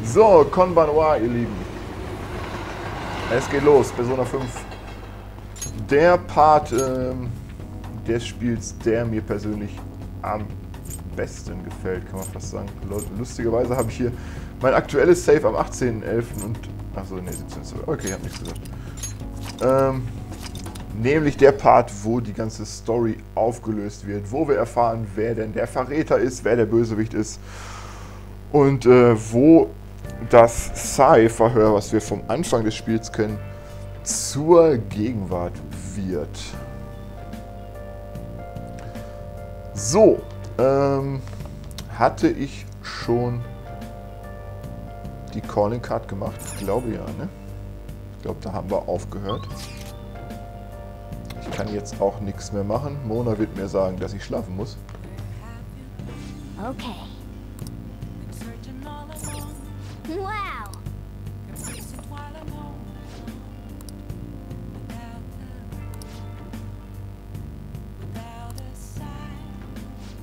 So, Konbanwa, ihr Lieben. Es geht los, Persona 5. Der Part des Spiels, der mir persönlich am besten gefällt, kann man fast sagen. Lustigerweise habe ich hier mein aktuelles Save am 18.11. und... Achso, ne, 17. Okay, ich habe nichts gesagt. Nämlich der Part, wo die ganze Story aufgelöst wird, wo wir erfahren, wer denn der Verräter ist, wer der Bösewicht ist und wo das Sai-Verhör, was wir vom Anfang des Spiels kennen, zur Gegenwart wird. So, hatte ich schon die Calling Card gemacht? Ich glaube ja, ne? Ich glaube, da haben wir aufgehört. Ich kann jetzt auch nichts mehr machen. Mona wird mir sagen, dass ich schlafen muss. Okay. Wow.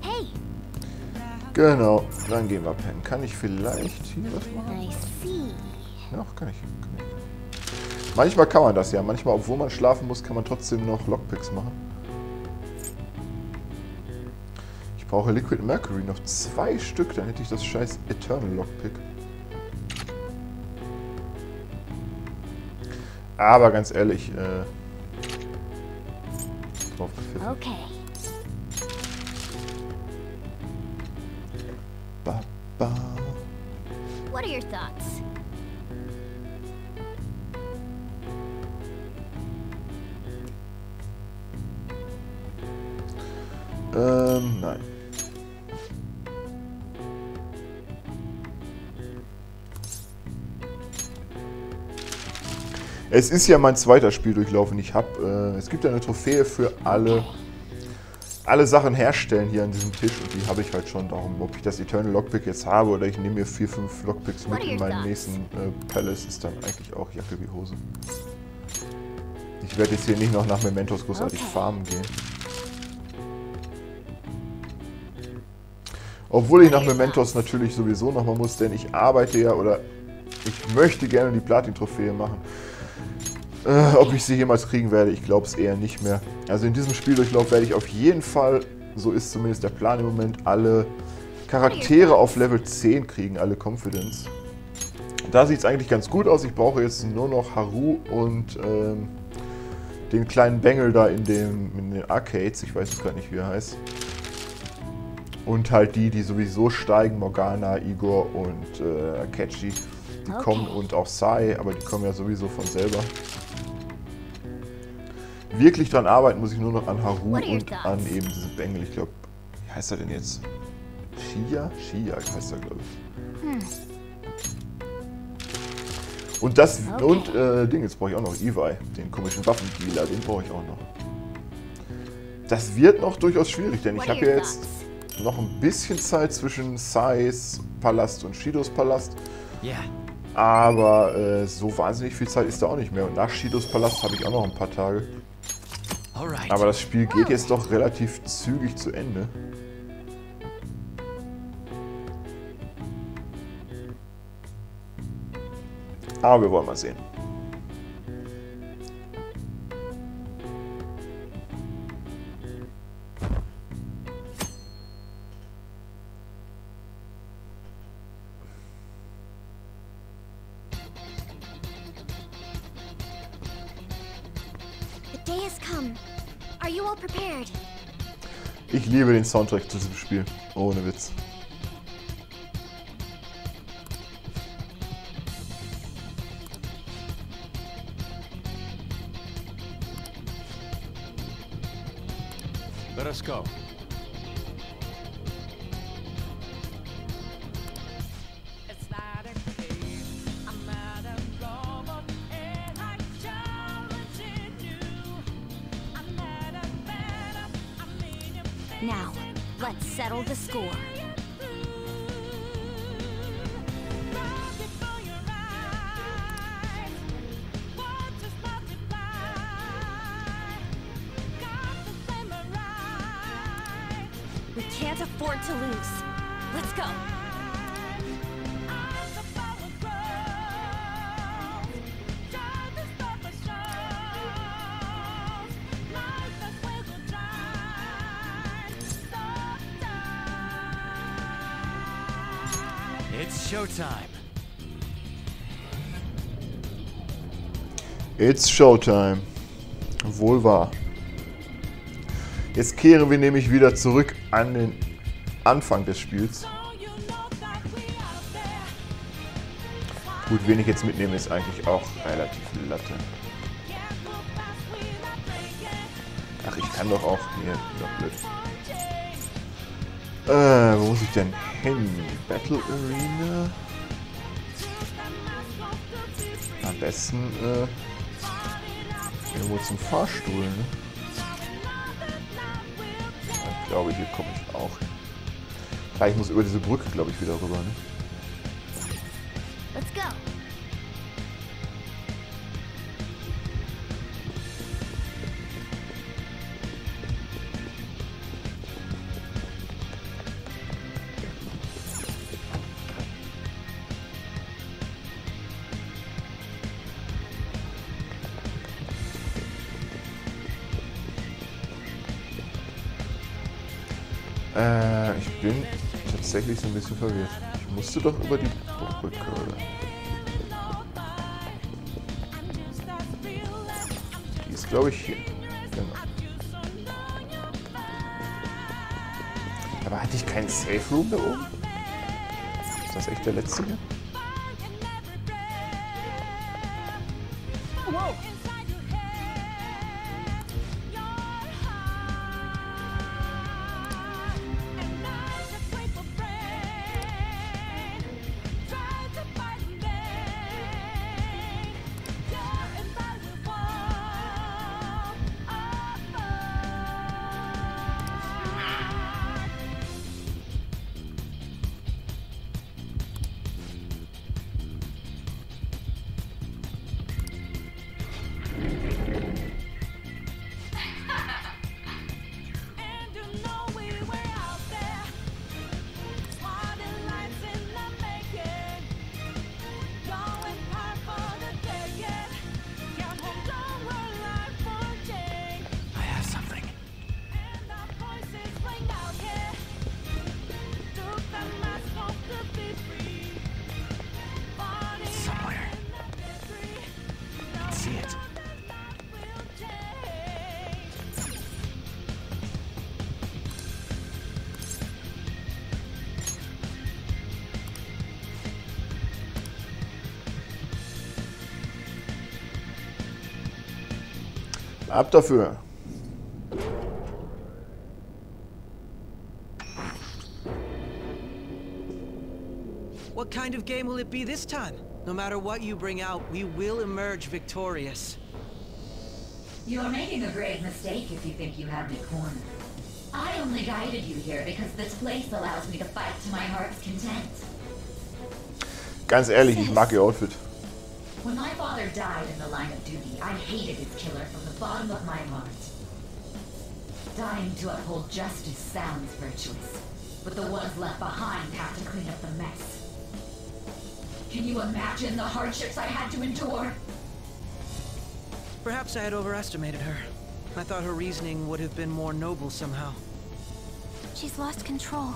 Hey. Genau, dann gehen wir pennen. Kann ich vielleicht hier was machen? I see. Ja, kann ich. Manchmal kann man das ja. Manchmal, obwohl man schlafen muss, kann man trotzdem noch Lockpicks machen. Ich brauche Liquid Mercury noch 2 Stück, dann hätte ich das scheiß Eternal Lockpick. Aber ganz ehrlich, drauf gepfiffen. Okay. Ba, ba. What are your thoughts? Nein. Es ist ja mein zweiter Spieldurchlauf und ich habe, es gibt ja eine Trophäe für alle Sachen herstellen hier an diesem Tisch und die habe ich halt schon. Darum, ob ich das Eternal Lockpick jetzt habe oder ich nehme mir 4, 5 Lockpicks mit in meinen nächsten Palace, ist dann eigentlich auch Jacke wie Hose. Ich werde jetzt hier nicht noch nach Mementos großartig farmen gehen. Obwohl ich nach Mementos natürlich sowieso nochmal muss, denn ich arbeite ja oder ich möchte gerne die Platin-Trophäe machen. Ob ich sie jemals kriegen werde, ich glaube es eher nicht mehr. Also in diesem Spieldurchlauf werde ich auf jeden Fall, so ist zumindest der Plan im Moment, alle Charaktere auf Level 10 kriegen, alle Confidence. Da sieht es eigentlich ganz gut aus. Ich brauche jetzt nur noch Haru und den kleinen Bengel da in den Arcades. Ich weiß jetzt gerade nicht, wie er heißt. Und halt die sowieso steigen, Morgana, Igor und Akechi. Die kommen und auch Sai, aber die kommen ja sowieso von selber. Wirklich dran arbeiten muss ich nur noch an Haru und an eben diese Bengel. Ich glaube, wie heißt er denn jetzt? Shia? Shia heißt er, glaube ich. Und das, und Ding, jetzt brauche ich auch noch Evai, den komischen Waffendealer, den brauche ich auch noch. Das wird noch durchaus schwierig, denn ich habe ja jetzt noch ein bisschen Zeit zwischen Sais Palast und Shidos Palast. Aber so wahnsinnig viel Zeit ist da auch nicht mehr. Und nach Shidos Palast habe ich auch noch ein paar Tage. Aber das Spiel geht jetzt doch relativ zügig zu Ende. Aber wir wollen mal sehen. Ich liebe den Soundtrack zu diesem Spiel. Ohne Witz. Let us go. Now, let's settle the score. We can't afford to lose. Let's go. showtime. It's Showtime. Wohl wahr. Jetzt kehren wir nämlich wieder zurück an den Anfang des Spiels. Gut, wen ich jetzt mitnehme, ist eigentlich auch relativ Latte. Ach, ich kann doch auch hier. Doch blöd. Wo muss ich denn hin? Battle Arena? Am besten irgendwo zum Fahrstuhl, ne? Ich glaube, hier komme ich auch hin. Ich muss über diese Brücke, glaube ich, wieder rüber, ne? Let's go. Ich bin tatsächlich so ein bisschen verwirrt. Ich musste doch über die Brücke, oder? Die ist, glaube ich, hier. Genau. Aber hatte ich keinen Safe Room da oben? Ist das echt der letzte hier? Ab dafür. What kind of game will it be this time? No matter what you bring out, we will emerge victorious. You're making a grave mistake if you think you have me cornered. I only guided you here because this place allows me to fight to my heart's content. Ganz ehrlich, ich mag ihr Outfit. When my father died in the line of duty, I hated his killer from the bottom of my heart. Dying to uphold justice sounds virtuous, but the ones left behind have to clean up the mess. Can you imagine the hardships I had to endure? Perhaps I had overestimated her. I thought her reasoning would have been more noble somehow. She's lost control.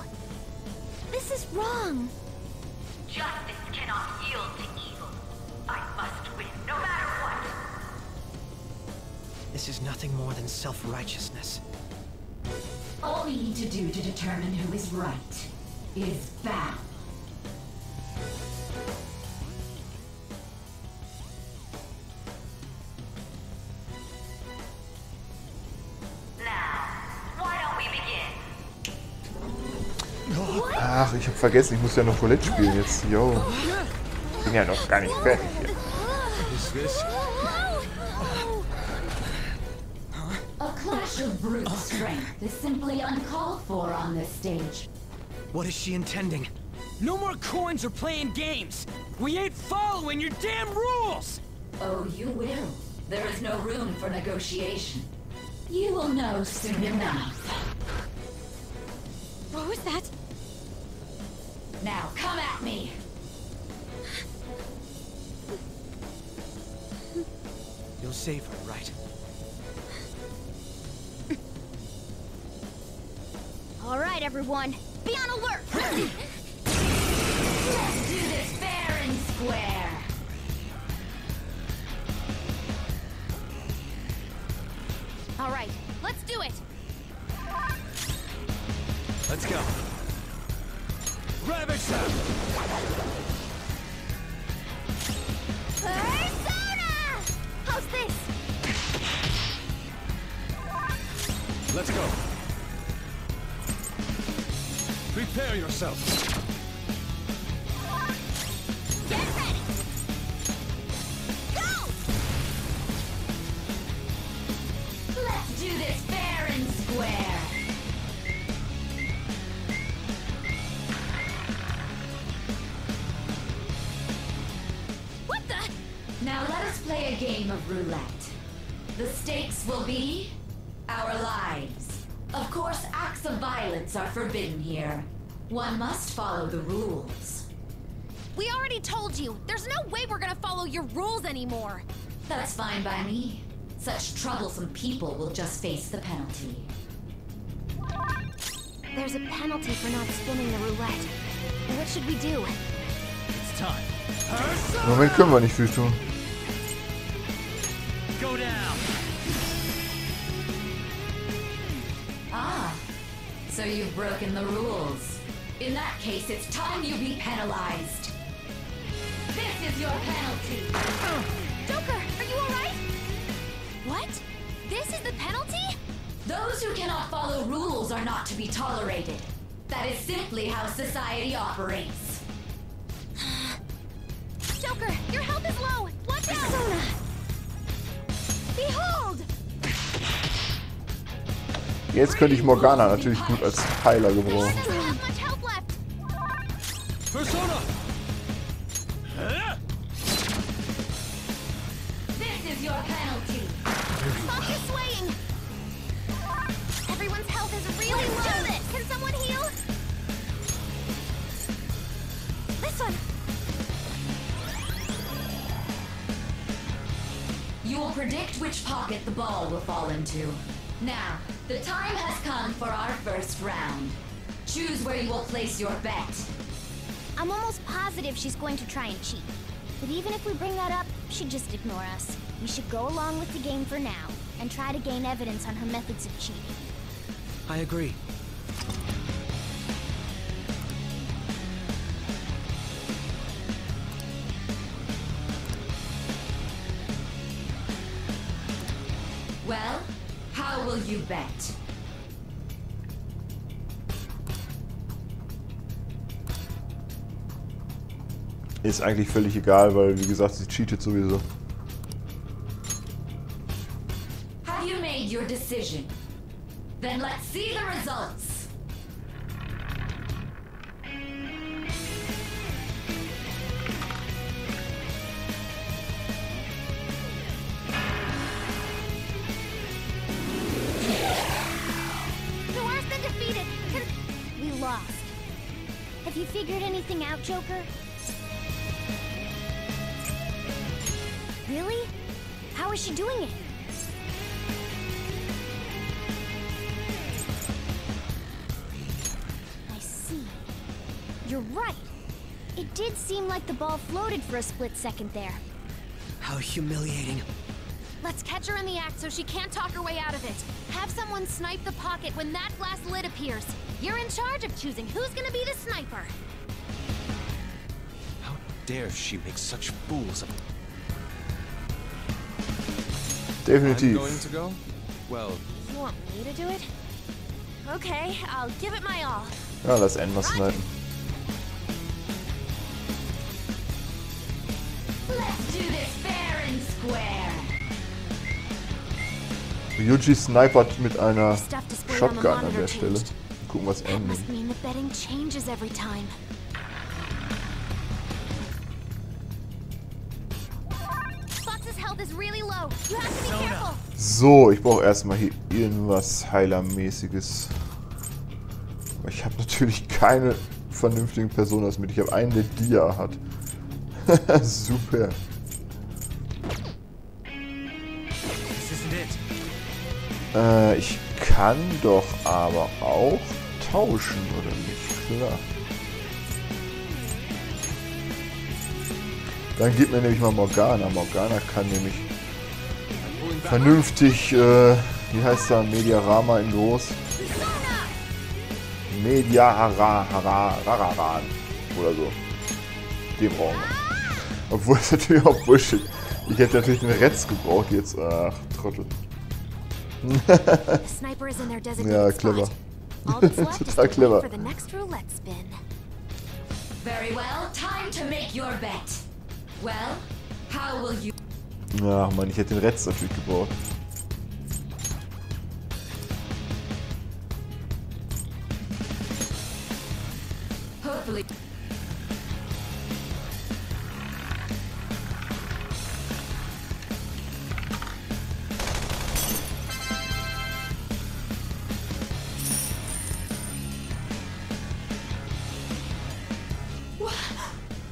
This is wrong. Justice cannot yield to evil. I must win, no matter what. This is nothing more than self-righteousness. All we need to do to determine who is right is battle. Ach, ich hab vergessen, ich muss ja noch Roulette spielen jetzt. Yo. Ich bin ja noch gar nicht fertig hier. A clash of brute strength is simply uncalled for on this stage. What is she intending? No more coins or playing games! We ain't following your damn rules! Oh, you will. There is no room for negotiation. You will know soon enough. What was that? Now come at me! You'll save her, right? All right, everyone. Be on alert! Let's do Prepare yourself. Get ready. Go! Let's do this fair and square. What the? Now let us play a game of roulette. The stakes will be our lives. Of course, acts of violence are forbidden here. One must follow the rules. We already told you. There's no way we're gonna follow your rules anymore. That's fine by me. Such troublesome people will just face the penalty. There's a penalty for not spinning the roulette. What should we do? It's time. Im Moment können wir nicht viel tun. Go down. Ah, so you've broken the rules. In that case, it's time you be penalized. This is your penalty. Joker, are you alright? What? This is the penalty? Those who cannot follow rules are not to be tolerated. That is simply how society operates. Joker, your health is low. Watch out! Persona. Behold! Jetzt könnte ich Morgana natürlich gut als Heiler gebrauchen. He doesn't have much health left. Persona! This is your penalty. Stop your swaying. Everyone's health is really low. Let's do this. Can someone heal? This one. You will predict which pocket the ball will fall into. Now, the time has come for our first round. Choose where you will place your bet. I'm almost positive she's going to try and cheat. But even if we bring that up, she'd just ignore us. We should go along with the game for now, and try to gain evidence on her methods of cheating. I agree. Well, how will you bet? Ist eigentlich völlig egal, weil wie gesagt, sie cheatet sowieso. Have you made your decision? Then let's see the results. The war's been defeated. We lost. Have you figured anything out, Joker? Really? How is she doing it? I see. You're right. It did seem like the ball floated for a split second there. How humiliating. Let's catch her in the act so she can't talk her way out of it. Have someone snipe the pocket when that glass lid appears. You're in charge of choosing who's gonna be the sniper. How dare she make such fools of me? Definitiv. I'm going to go? Well, You want me to do it? Okay, I'll give it my all. Ja, lass N mal snipen. Let's do this fair and square. Yuji snipert mit einer Stuff displayed on the Shotgun an monitor der Stelle. changed. Gucken, was That N must nimmt. mean the betting changes every time. Fox's health is really low. You have to be careful. So, ich brauche erstmal hier irgendwas Heilermäßiges. Aber ich habe natürlich keine vernünftigen Personas mit. Ich habe einen, der Dia hat. Super. This isn't it. Ich kann doch aber auch tauschen, oder nicht? Klar. Dann gib mir nämlich mal Morgana. Morgana kann nämlich vernünftig, wie heißt der, Mediarama in groß? Mediararan oder so. Den brauchen wir. Obwohl es natürlich auch Bullshit. Ich hätte natürlich den Retz gebraucht jetzt. Ach, Trottel. The sniper is in their designated Ja, clever. spot. All that's left is to Total wait clever. for the next roulette spin. Very well, time to make your bet. Well, how will you... Ach man, ich hätte den Retz natürlich gebraucht. Hopefully...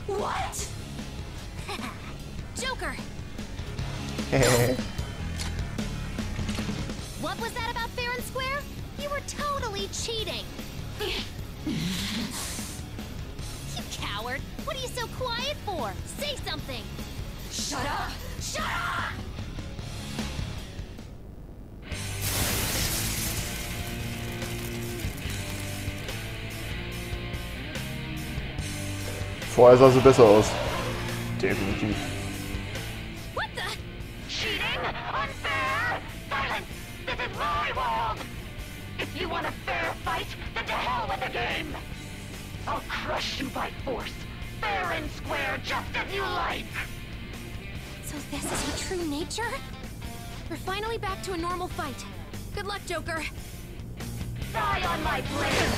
What? Joker! What was that about fair and square? You were totally cheating! You coward! What are you so quiet for? Say something! Shut up! Shut up! Vorher sah sie besser aus. Definitiv. What the? Cheating? Unfair? Silence! This is my world! If you want a fair fight, then to hell with the game! I'll crush you by force, fair and square, just as you like! So this is her true nature? We're finally back to a normal fight. Good luck, Joker. Die on my blade!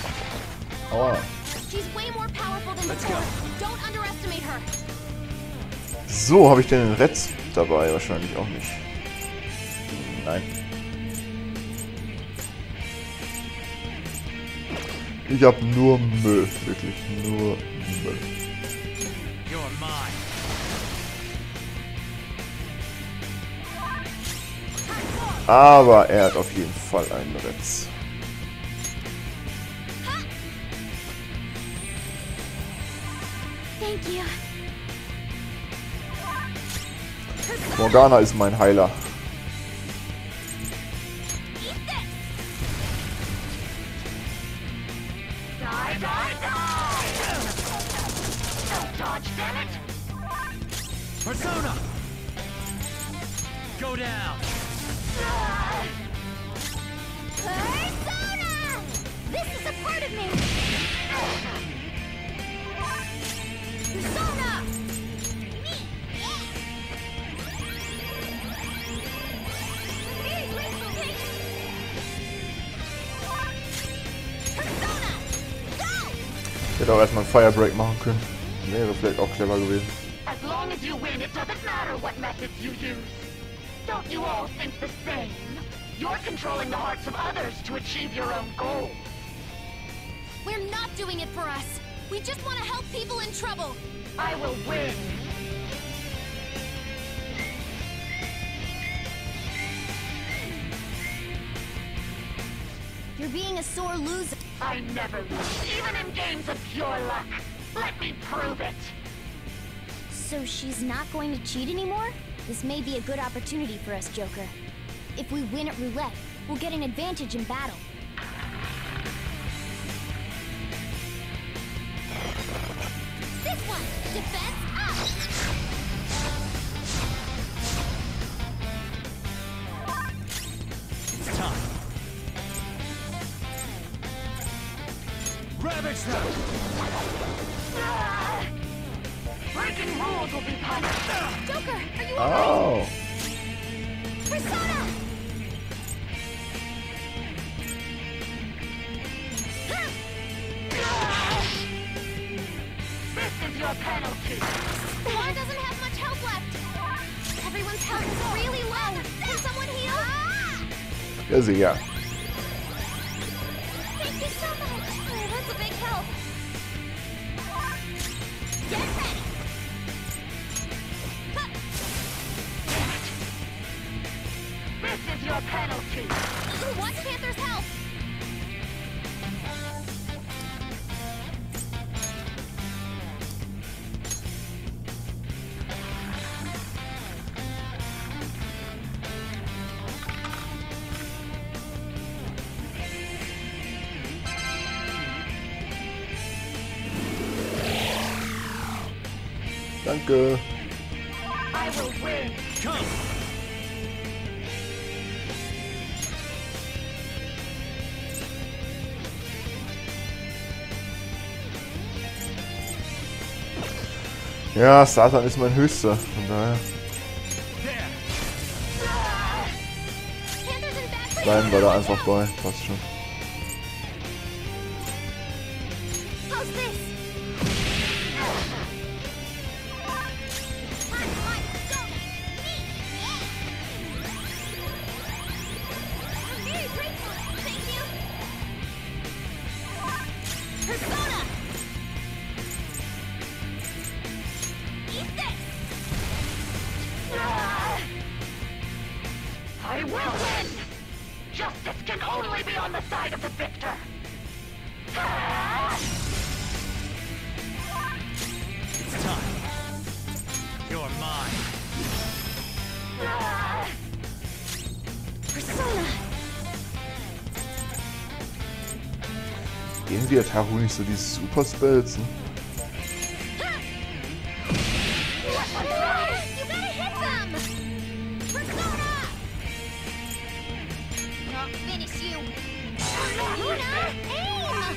Aua. She's way more powerful than before. Don't underestimate her. So, habe ich denn den Retz dabei? Wahrscheinlich auch nicht. Nein. Ich habe nur Müll. Wirklich nur Müll. You're mine. Aber er hat auf jeden Fall einen Retz. Thank you. Morgana ist mein Heiler. Eat this. Die, die, die! Don't dodge, damn it! Persona! Go down! Persona! This is a part of me. Persona! Persona! Go! Ich hätte auch erstmal einen Firebreak machen können. Wäre vielleicht auch clever gewesen. As long as you win, it doesn't matter what methods you use. Don't you all think the same? You're controlling the hearts of others to achieve your own goals. We're not doing it for us. We just want to help people in trouble. I will win. You're being a sore loser. I never lose, even in games of pure luck. Let me prove it. So she's not going to cheat anymore? This may be a good opportunity for us, Joker. If we win at roulette, we'll get an advantage in battle. This one! Defense up! It's time. Ravage them! Breaking rules will be punished. Joker, are you Oh. alright? Persona! This is your penalty. War doesn't have much health left. Everyone's health is really low. Can someone heal? Ja, sicher. Thank you so much. Oh, that's a big help. Get ready. This is your penalty. Who wants Panther's help? Danke. I will win. Come! Ja, Satan ist mein Höchster. Von daher. Bleiben wir da einfach bei. Passt schon. I will win! Justice can only be on the side of the victor! It's time. You're mine. Persona! Irgendwie hat Haru nicht so diese Super-Spells, ne? You gotta hit them! Persona! I'll finish you. Luna, aim!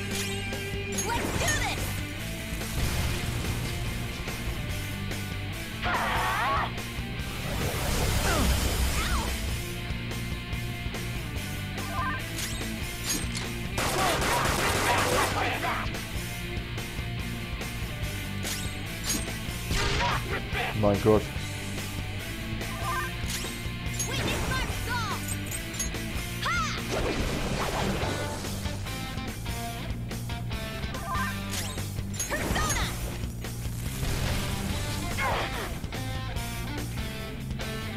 Let's do this! Mein Gott. Weakness mark solved! Ha! Persona!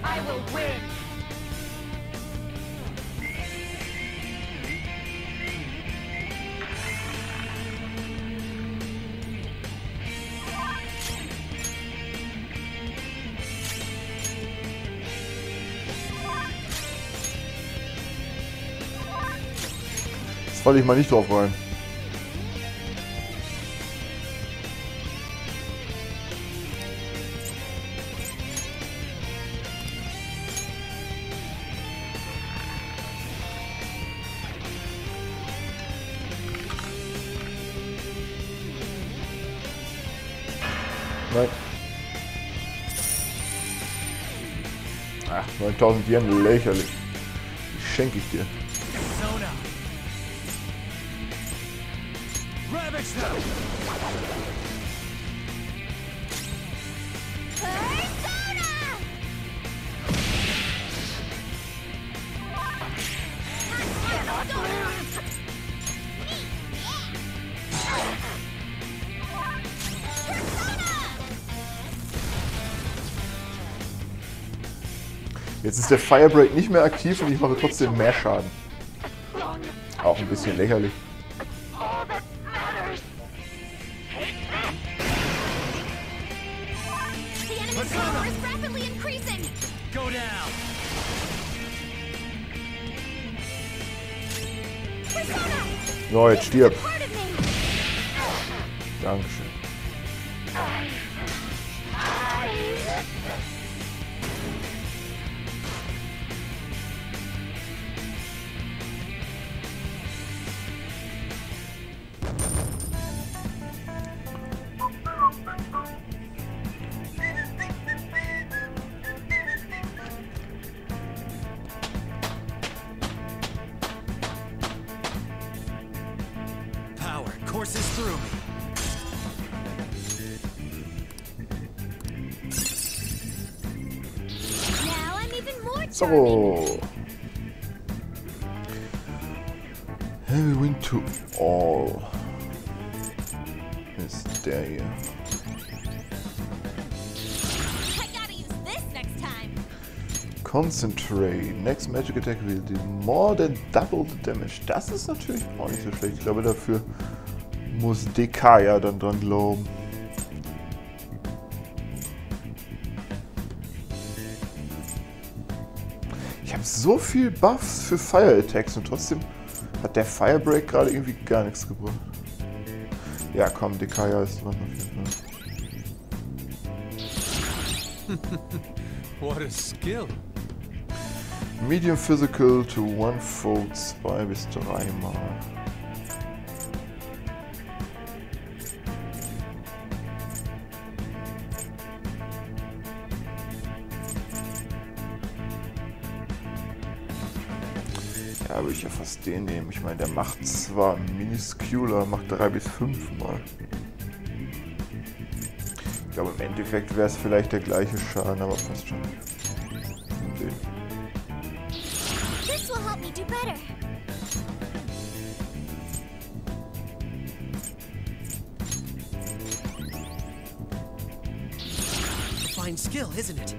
I will win! Jetzt falle ich mal nicht drauf rein. Nein. Ach, 9000 Yen, lächerlich. Die schenke ich dir. Persona. Ravage them. Persona! Cannot lose! Jetzt ist der Firebreak nicht mehr aktiv und ich mache trotzdem mehr Schaden. Auch ein bisschen lächerlich. All that matters! The enemy's power is rapidly increasing! Go down. Persona! So, jetzt stirb. Part of me! Dankeschön. Power courses through me. Now I'm even more charming! So. Heavy Wind to All. Ist der hier. I gotta use this next time! Concentrate. Next magic attack will do more than double the damage. Das ist natürlich auch nicht so schlecht. Ich glaube, dafür muss DK ja dann dran glauben. Ich habe so viel Buffs für Fire Attacks und trotzdem hat der Firebreak gerade irgendwie gar nichts gebracht. Ja, komm, DK ja ist dran auf jeden Fall. What a skill. Medium Physical to One-Fold 2 bis 3 Mal. Ja, würde ich ja fast den nehmen. Ich meine, der macht zwar minuscular, macht 3 bis 5 Mal. Ich glaube, im Endeffekt wäre es vielleicht der gleiche Schaden, aber passt schon. Den. This will help me do better. Fine skill, isn't it?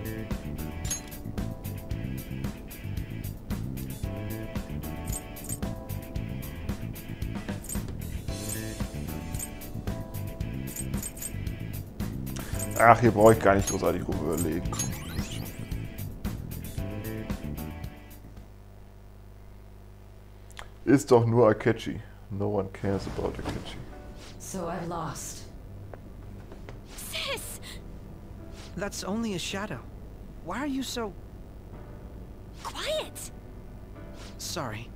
Ach, hier brauche ich gar nicht großartig überlegen. Ist doch nur Akechi. No one cares about Akechi. So I've lost. Sis! That's only a shadow. Why are you so... Quiet! Sorry.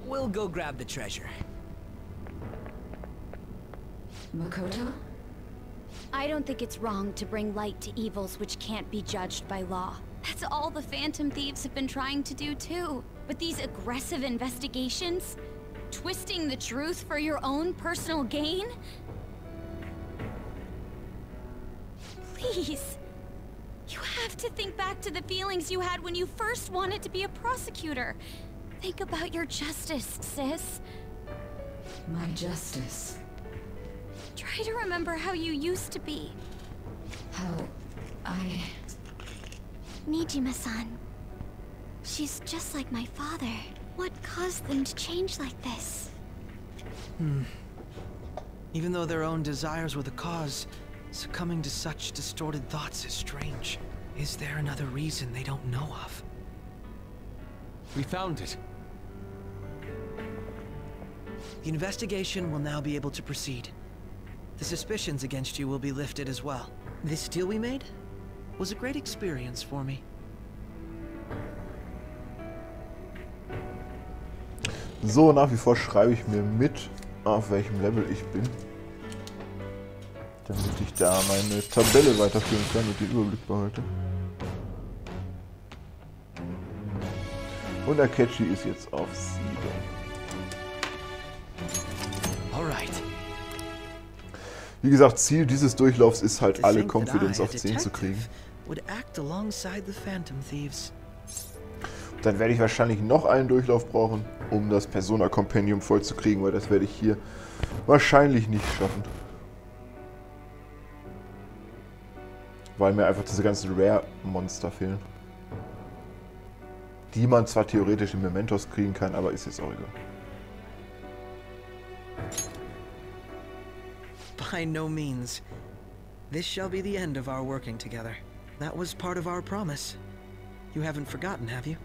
We'll go grab the treasure. Makoto? I don't think it's wrong to bring light to evils which can't be judged by law. That's all the Phantom Thieves have been trying to do too. But these aggressive investigations? Twisting the truth for your own personal gain? Please. You have to think back to the feelings you had when you first wanted to be a prosecutor. Think about your justice, sis. My justice. Try to remember how you used to be. How I... Nijima-san. She's just like my father. What caused them to change like this? Even though their own desires were the cause, succumbing to such distorted thoughts is strange. Is there another reason they don't know of? We found it. The investigation will now be able to proceed. The suspicions against you will be lifted as well. This deal we made was a great experience for me. So, nach wie vor schreibe ich mir mit, auf welchem Level ich bin. Damit ich da meine Tabelle weiterführen kann und den Überblick behalte. Und Akechi ist jetzt auf 7. Alright. Wie gesagt, Ziel dieses Durchlaufs ist halt, alle Confidence auf 10 zu kriegen. Would act alongside the Phantom Thieves. Dann werde ich wahrscheinlich noch einen Durchlauf brauchen, um das Persona Compendium voll zu kriegen, weil das werde ich hier wahrscheinlich nicht schaffen. Weil mir einfach diese ganzen Rare-Monster fehlen. Die man zwar theoretisch in Mementos kriegen kann, aber ist jetzt auch egal. By no means. This shall be the end of our working together. That was part of our promise. You haven't forgotten, have you?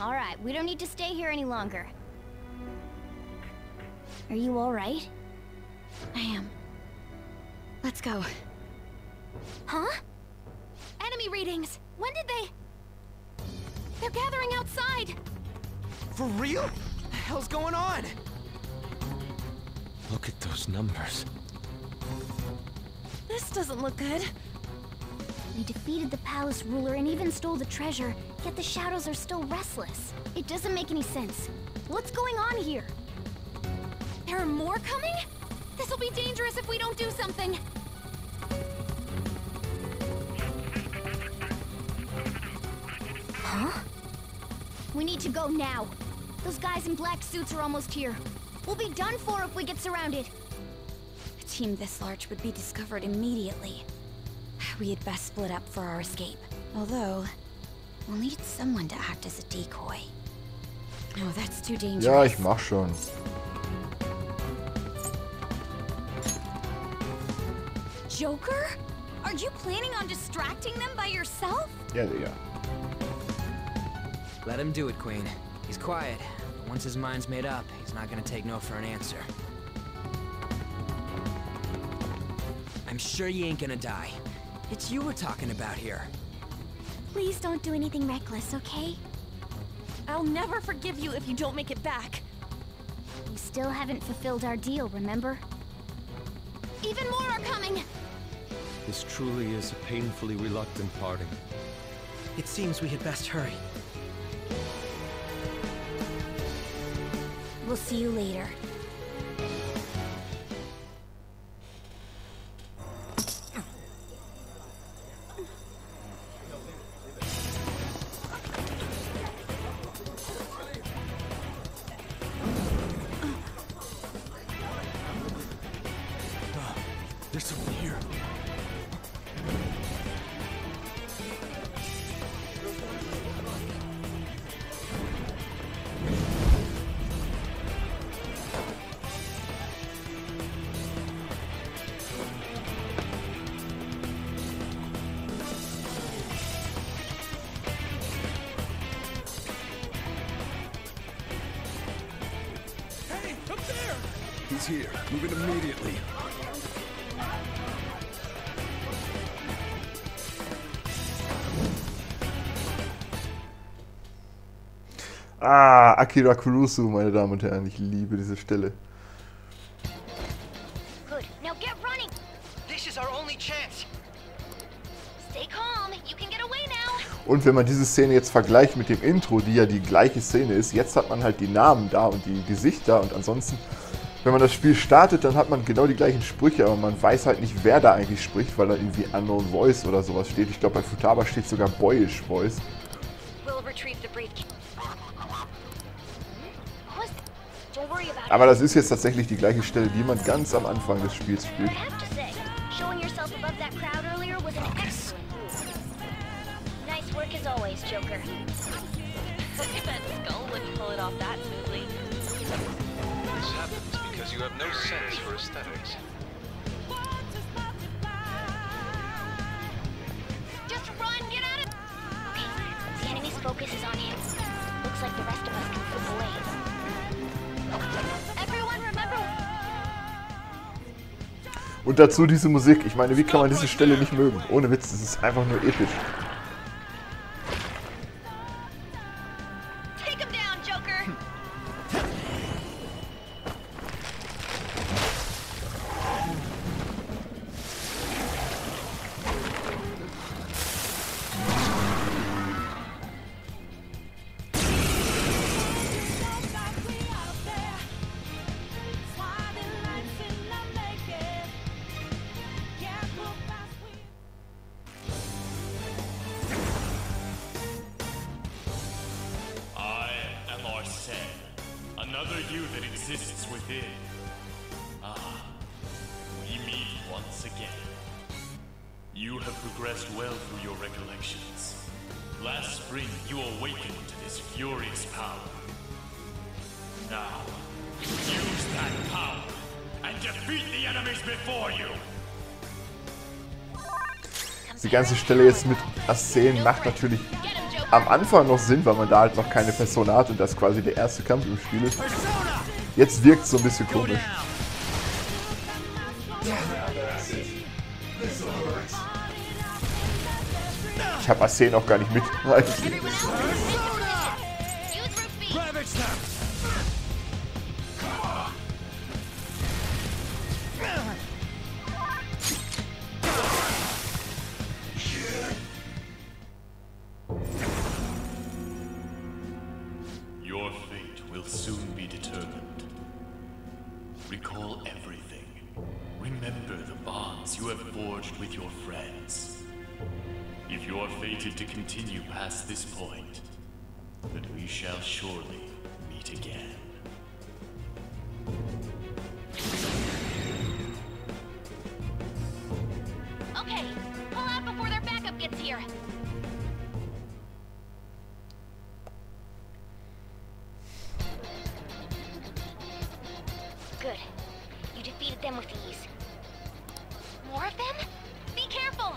All right, we don't need to stay here any longer. Are you all right? I am. Let's go. Huh? Enemy readings! When did they... They're gathering outside! For real? What the hell's going on? Look at those numbers. This doesn't look good. We defeated the palace ruler and even stole the treasure, yet the shadows are still restless. It doesn't make any sense. What's going on here? There are more coming? This'll be dangerous if we don't do something. Huh? We need to go now. Those guys in black suits are almost here. We'll be done for if we get surrounded. A team this large would be discovered immediately. We had best split up for our escape. Although, we'll need someone to act as a decoy. No, that's too dangerous. Ja, ich mach schon. Joker? Are you planning on distracting them by yourself? Ja, ja. Let him do it, Queen. He's quiet. But once his mind's made up, he's not gonna take no for an answer. I'm sure you ain't gonna die. It's you we're talking about here. Please don't do anything reckless, okay? I'll never forgive you if you don't make it back. We still haven't fulfilled our deal, remember? Even more are coming! This truly is a painfully reluctant parting. It seems we had best hurry. We'll see you later. There's someone here. Hey, up there! He's here. Move it immediately. Ah, Akira Kurusu, meine Damen und Herren. Ich liebe diese Stelle. Good. Now get running. This is our only chance. Stay calm. You can get away now. Und wenn man diese Szene jetzt vergleicht mit dem Intro, die ja die gleiche Szene ist, jetzt hat man halt die Namen da und die Gesichter und ansonsten, wenn man das Spiel startet, dann hat man genau die gleichen Sprüche, aber man weiß halt nicht, wer da eigentlich spricht, weil da irgendwie Unknown Voice oder sowas steht. Ich glaube, bei Futaba steht sogar Boyish Voice. We'll retrieve the briefcase. Don't worry about it. Aber das ist jetzt tatsächlich die gleiche Stelle, die man ganz am Anfang des Spiels spielt. I have to say, showing yourself above that crowd earlier was an excellent move. Nice work as always, Joker. Look at that skull when you pull it off that smoothly. This happens because you have no sense for aesthetics. Just run, get out of... Okay, the enemy's focus is on him. Looks like the rest of us can slip away. Everyone remember... Und dazu diese Musik. Ich meine, wie kann man diese Stelle nicht mögen? Ohne Witz, das ist einfach nur episch. Take him down, Joker! Another you that exists within. Ah, we meet once again. You have progressed well through your recollections. Last spring, you awakened to this furious power. Now, use that power and defeat the enemies before you. Die ganze Stelle jetzt mit Szenen macht natürlich am Anfang noch Sinn, weil man da halt noch keine Person hat und das quasi der erste Kampf im Spiel ist. Jetzt wirkt es so ein bisschen komisch. Ich habe Szenen auch gar nicht mit. Your fate will soon be determined. Recall everything. Remember the bonds you have forged with your friends. If you are fated to continue past this point, then we shall surely meet again. Okay, pull out before their backup gets here. Good. You defeated them with ease. More of them? Be careful!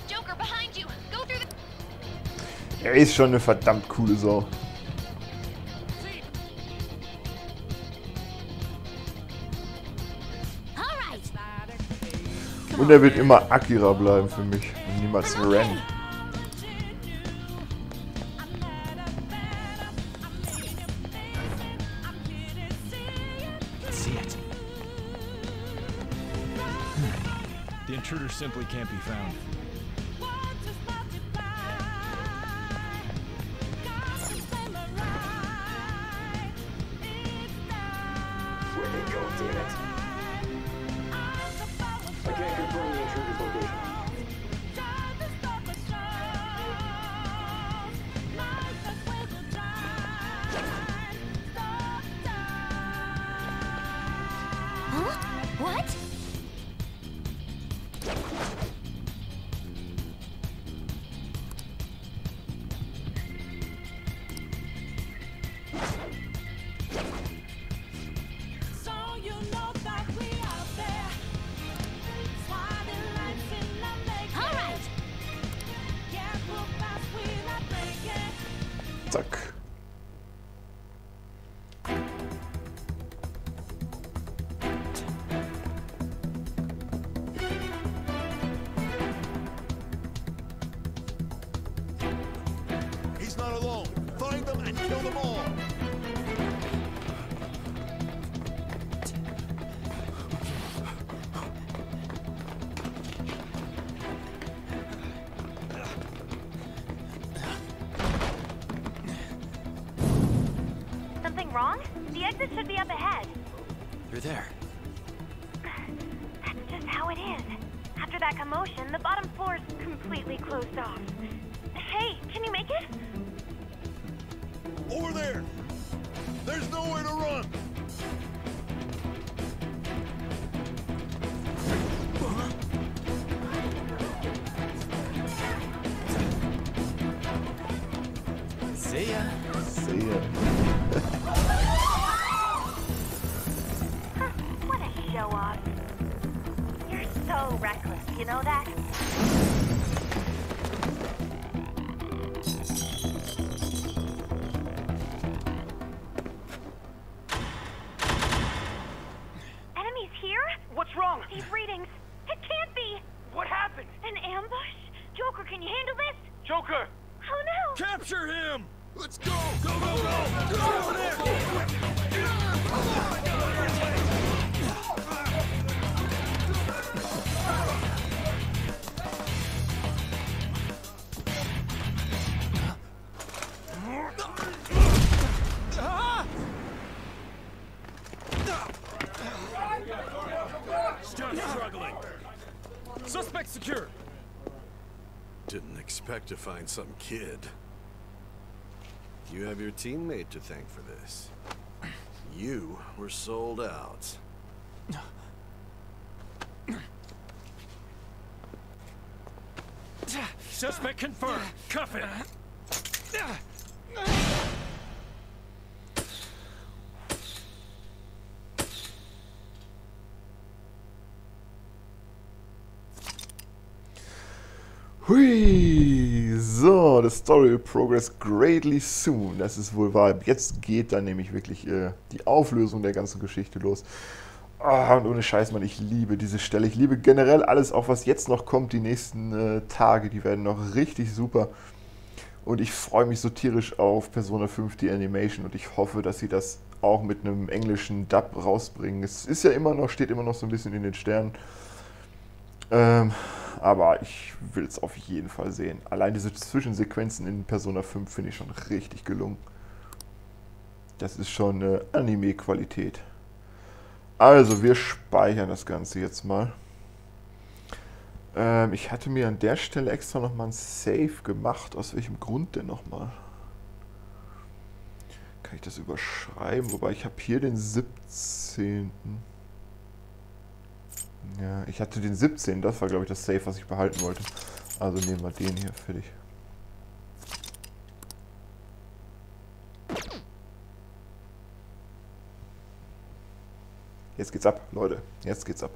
Joker, behind you! Go through the... Er ist schon eine verdammt coole Sau. Und er wird immer Akira bleiben für mich und niemals Ren. The intruder simply can't be found. damn it. I can't confirm the intruder's location. Huh? What? Zack. He's not alone. Find them and kill them all. Something wrong? The exit should be up ahead. You're there. That's just how it is. After that commotion, the bottom floor's completely closed off. Hey, can you make it? Over there. There's nowhere to run. See ya. See ya. What a show off. You're so reckless, you know that? Enemies here? What's wrong? These readings. It can't be. What happened? An ambush? Joker, can you handle this? Joker! Oh no! Capture him. Let's go. Go, go, go. Go over there. Stop struggling. Suspect secure. Didn't expect to find some kid. You have your teammate to thank for this. You were sold out. Suspect confirmed. Cuff him. Hui, so, the story will progress greatly soon. Das ist wohl wahr. Jetzt geht dann nämlich wirklich die Auflösung der ganzen Geschichte los. Ah, und ohne Scheiß, Mann, ich liebe diese Stelle. Ich liebe generell alles, auch was jetzt noch kommt, die nächsten Tage. Die werden noch richtig super. Und ich freue mich so tierisch auf Persona 5, die Animation. Und ich hoffe, dass sie das auch mit einem englischen Dub rausbringen. Es ist ja immer noch, steht immer noch so ein bisschen in den Sternen. Aber ich will es auf jeden Fall sehen. Allein diese Zwischensequenzen in Persona 5 finde ich schon richtig gelungen. Das ist schon Anime-Qualität. Also, wir speichern das Ganze jetzt mal. Ich hatte mir an der Stelle extra nochmal ein Save gemacht. Aus welchem Grund denn nochmal? Kann ich das überschreiben? Wobei, ich habe hier den 17. Ja, ich hatte den 17. Das war, glaube ich, das Save, was ich behalten wollte. Also nehmen wir den hier, fertig. Jetzt geht's ab, Leute. Jetzt geht's ab.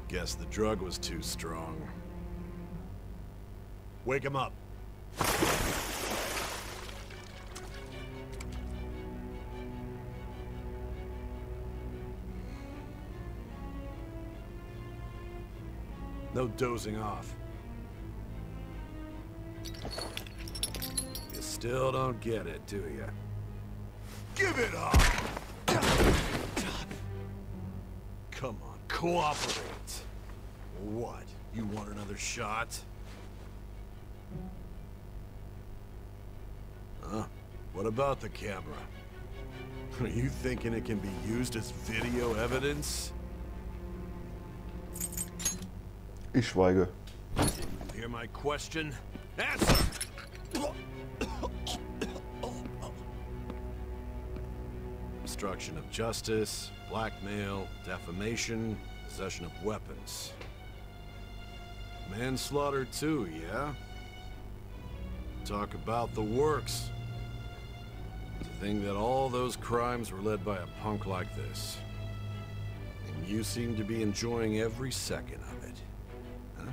Guess the drug was too strong. Wake him up. No dozing off. You still don't get it, do you? Give it up! Come on, cooperate. What? You want another shot? huh? What about the camera? Are you thinking it can be used as video evidence? Ich schweige. Hear my question? Answer! Obstruction of justice, blackmail, defamation, possession of weapons. Manslaughter too, yeah? Talk about the works. To think that all those crimes were led by a punk like this. And you seem to be enjoying every second of it. Huh?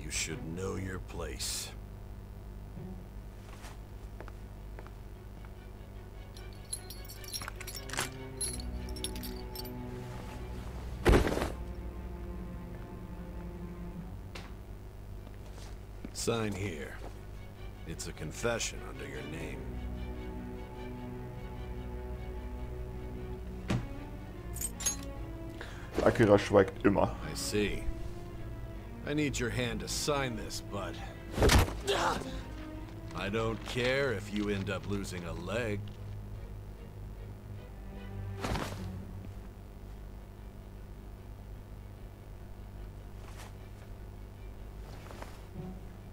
You should know your place. Sign here. It's a confession under your name. Akira schweigt immer. I see. I need your hand to sign this, but I don't care if you end up losing a leg.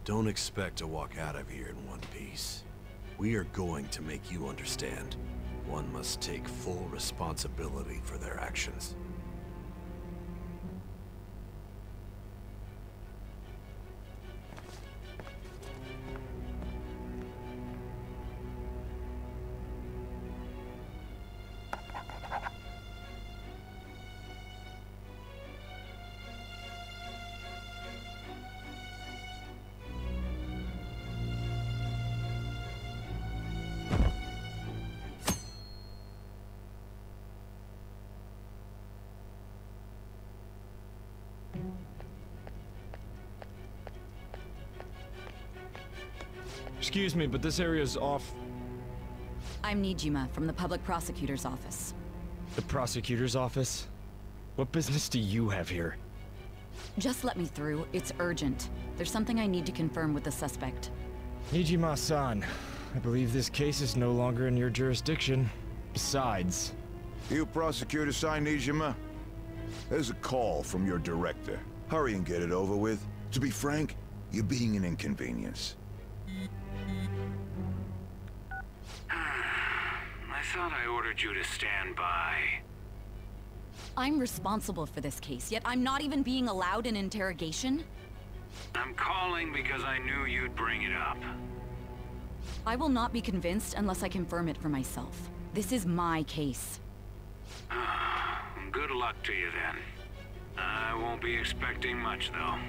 Don't expect to walk out of here in one piece. We are going to make you understand. One must take full responsibility for their actions. Excuse me, but this area's off. I'm Nijima from the public prosecutor's office. The prosecutor's office? What business do you have here? Just let me through. It's urgent. There's something I need to confirm with the suspect. Nijima-san, I believe this case is no longer in your jurisdiction. Besides... You prosecutor sign Nijima? There's a call from your director. Hurry and get it over with. To be frank, you're being an inconvenience. I thought I ordered you to stand by. I'm responsible for this case, yet I'm not even being allowed an interrogation? I'm calling because I knew you'd bring it up. I will not be convinced unless I confirm it for myself. This is my case. Good luck to you then. I won't be expecting much, though.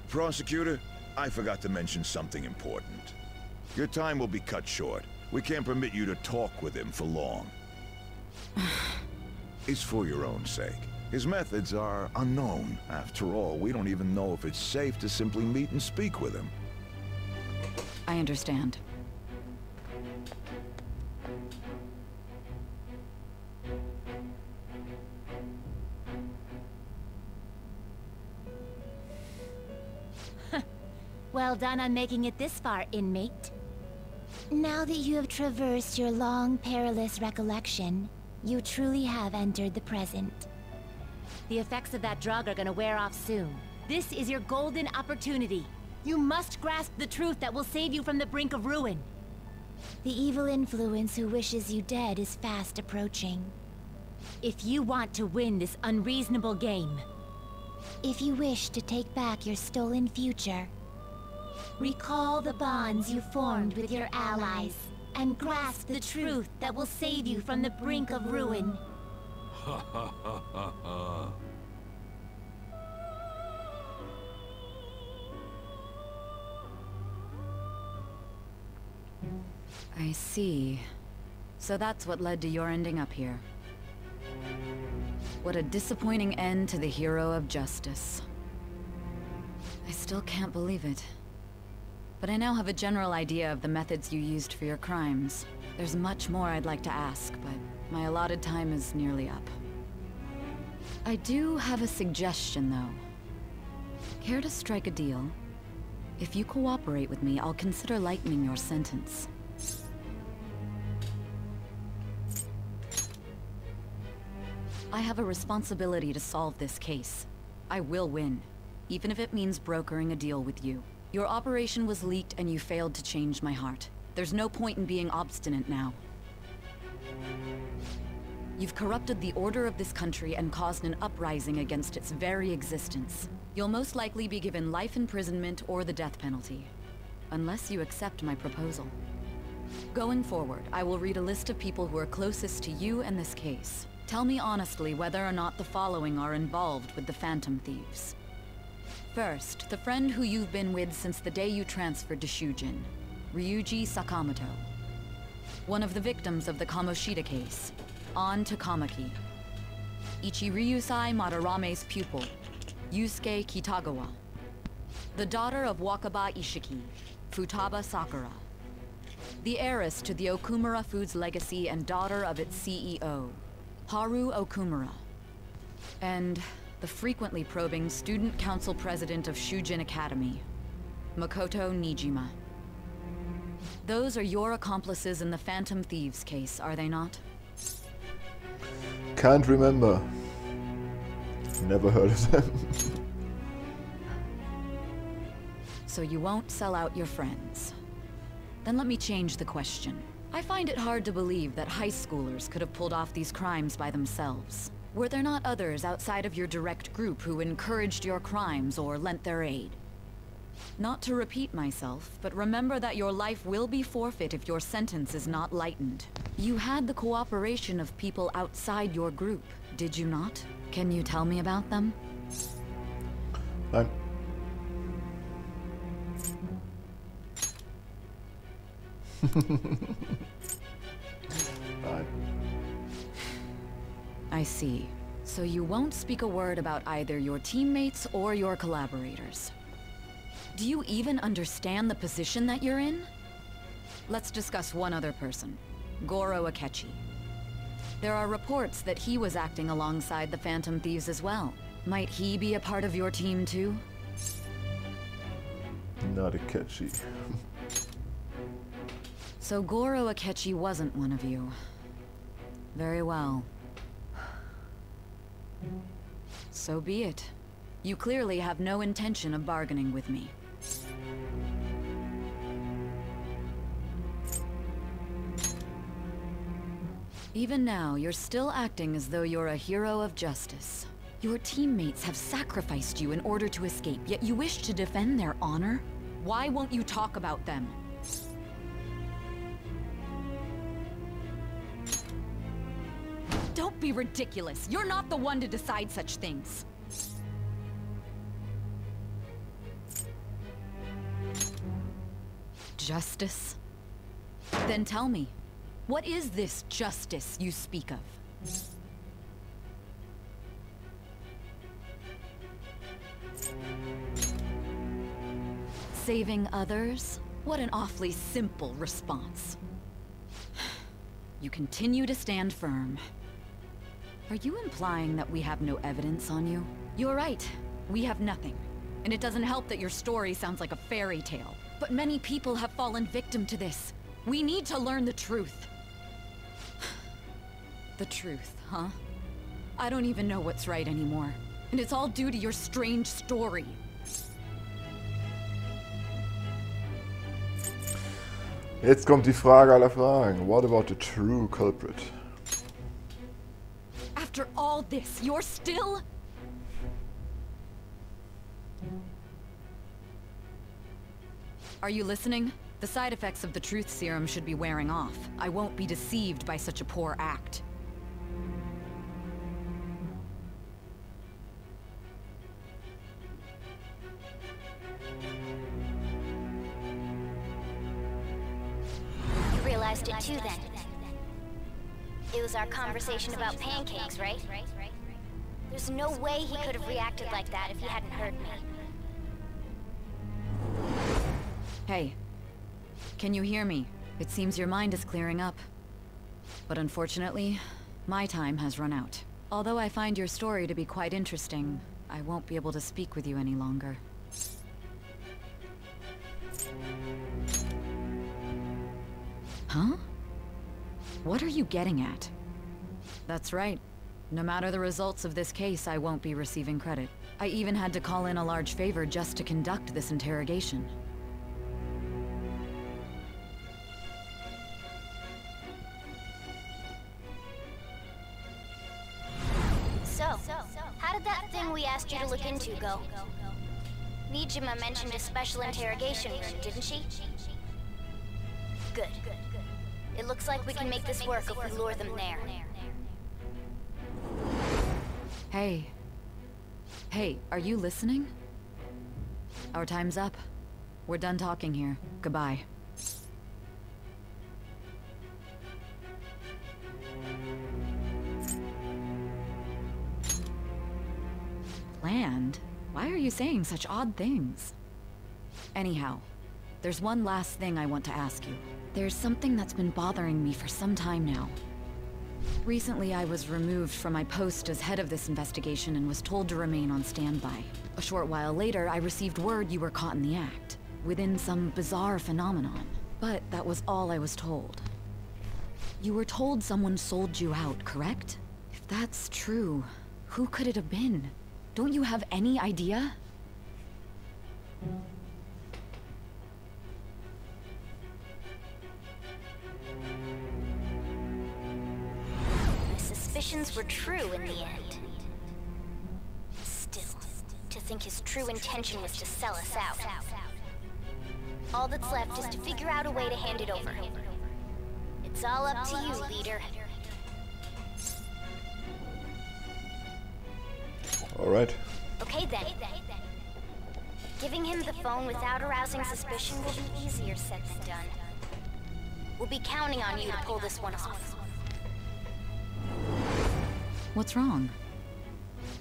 Prosecutor, I forgot to mention something important. Your time will be cut short. We can't permit you to talk with him for long. It's for your own sake. His methods are unknown. After all, we don't even know if it's safe to simply meet and speak with him. I understand. Well done on making it this far, inmate. Now that you have traversed your long, perilous recollection, you truly have entered the present. The effects of that drug are gonna wear off soon. This is your golden opportunity. You must grasp the truth that will save you from the brink of ruin. The evil influence who wishes you dead is fast approaching. If you want to win this unreasonable game, if you wish to take back your stolen future, recall the bonds you formed with your allies, and grasp the truth that will save you from the brink of ruin. Ha ha ha ha ha. I see. So that's what led to your ending up here. What a disappointing end to the hero of justice. I still can't believe it. But I now have a general idea of the methods you used for your crimes. There's much more I'd like to ask, but my allotted time is nearly up. I do have a suggestion, though. Care to strike a deal? If you cooperate with me, I'll consider lightening your sentence. I have a responsibility to solve this case. I will win, even if it means brokering a deal with you. Your operation was leaked and you failed to change my heart. There's no point in being obstinate now. You've corrupted the order of this country and caused an uprising against its very existence. You'll most likely be given life imprisonment or the death penalty, unless you accept my proposal. Going forward, I will read a list of people who are closest to you in this case. Tell me honestly whether or not the following are involved with the Phantom Thieves. First, the friend who you've been with since the day you transferred to Shujin, Ryuji Sakamoto. One of the victims of the Kamoshida case, An Takamaki. Ichiryusai Madarame's pupil, Yusuke Kitagawa. The daughter of Wakaba Ishiki, Futaba Sakura. The heiress to the Okumura Foods legacy and daughter of its CEO, Haru Okumura. And the frequently probing student council president of Shujin Academy, Makoto Nijima. Those are your accomplices in the Phantom Thieves case, are they not? Can't remember. Never heard of them. So you won't sell out your friends. Then let me change the question. I find it hard to believe that high schoolers could have pulled off these crimes by themselves. Were there not others outside of your direct group who encouraged your crimes or lent their aid? Not to repeat myself, but remember that your life will be forfeit if your sentence is not lightened. You had the cooperation of people outside your group, did you not? Can you tell me about them? Nein. Nein. I see. So you won't speak a word about either your teammates or your collaborators. Do you even understand the position that you're in? Let's discuss one other person, Goro Akechi. There are reports that he was acting alongside the Phantom Thieves as well. Might he be a part of your team too? Not Akechi. So Goro Akechi wasn't one of you. Very well. So be it. You clearly have no intention of bargaining with me. Even now, you're still acting as though you're a hero of justice. Your teammates have sacrificed you in order to escape, yet you wish to defend their honor? Why won't you talk about them? Don't be ridiculous. You're not the one to decide such things. Justice? Then tell me, what is this justice you speak of? Saving others? What an awfully simple response. You continue to stand firm. Are you implying that we have no evidence on you? You're right. We have nothing. And it doesn't help that your story sounds like a fairy tale. But many people have fallen victim to this. We need to learn the truth. The truth, huh? I don't even know what's right anymore. And it's all due to your strange story. Jetzt kommt die Frage aller Fragen. What about the true culprit? After all this, you're still... Are you listening? The side effects of the truth serum should be wearing off. I won't be deceived by such a poor act. You realized it too then. It was our conversation about pancakes, right? There's no way he could have reacted like that if he hadn't heard me. Hey, can you hear me? It seems your mind is clearing up. But unfortunately, my time has run out. Although I find your story to be quite interesting, I won't be able to speak with you any longer. Huh? What are you getting at? That's right. No matter the results of this case, I won't be receiving credit. I even had to call in a large favor just to conduct this interrogation. So, how did that thing we asked you to look into go? Nijima mentioned a special interrogation room, didn't she? Good. It looks like we can make this work if we lure them there. Hey. Hey, are you listening? Our time's up. We're done talking here. Goodbye. Planned? Why are you saying such odd things? Anyhow, there's one last thing I want to ask you. There's something that's been bothering me for some time now. Recently, I was removed from my post as head of this investigation and was told to remain on standby. A short while later, I received word you were caught in the act, within some bizarre phenomenon. But that was all I was told. You were told someone sold you out, correct? If that's true, who could it have been? Don't you have any idea? My suspicions were true in the end. Still, to think his true intention was to sell us out. All that's left is to figure out a way to hand it over. It's all up to you, leader. Alright. Okay then. Giving him the phone without arousing suspicion will be easier said than done. We'll be counting on you to pull this one off. What's wrong?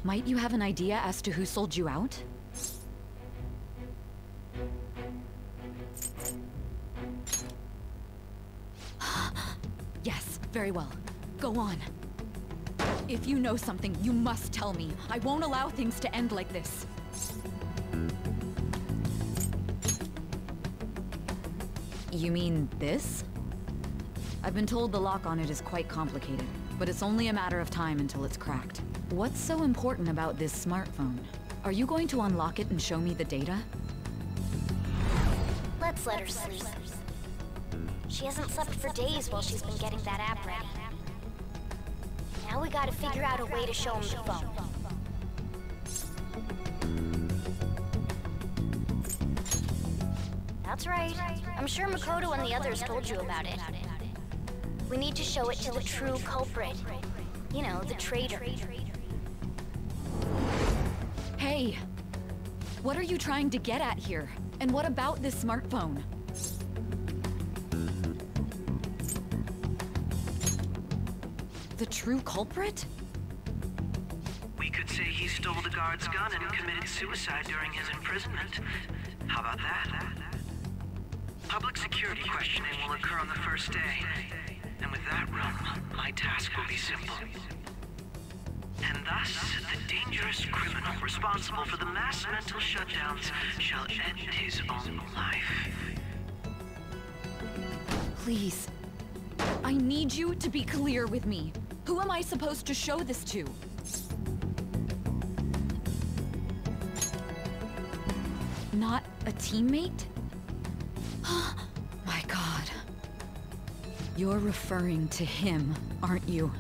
Might you have an idea as to who sold you out? Yes, very well. Go on. If you know something, you must tell me. I won't allow things to end like this. You mean this? I've been told the lock on it is quite complicated, but it's only a matter of time until it's cracked. What's so important about this smartphone? Are you going to unlock it and show me the data? Let's let her sleep. She hasn't slept for days while she's been getting that app ready. Now we gotta figure out a way to show him the phone. That's right. I'm sure Makoto and the others told you about it. We need to show it to the true culprit. You know, the traitor. Hey! What are you trying to get at here? And what about this smartphone? The true culprit? We could say he stole the guard's gun and committed suicide during his imprisonment. How about that? Public security questioning will occur on the first day. And with that realm, my task will be simple. And thus, the dangerous criminal responsible for the mass mental shutdowns shall end his own life. Please. I need you to be clear with me. Who am I supposed to show this to? Not a teammate? My God. You're referring to him, aren't you?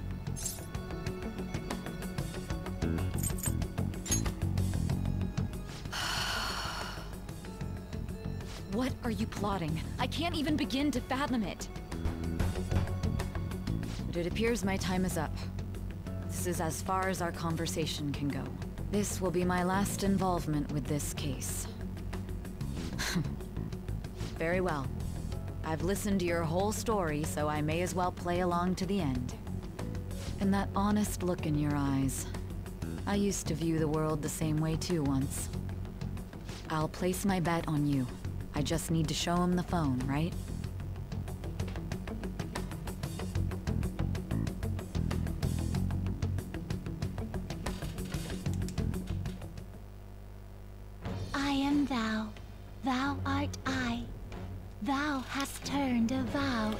What are you plotting? I can't even begin to fathom it. But it appears my time is up. This is as far as our conversation can go. This will be my last involvement with this case. Very well. I've listened to your whole story, so I may as well play along to the end. And that honest look in your eyes. I used to view the world the same way too once. I'll place my bet on you. I just need to show him the phone, right?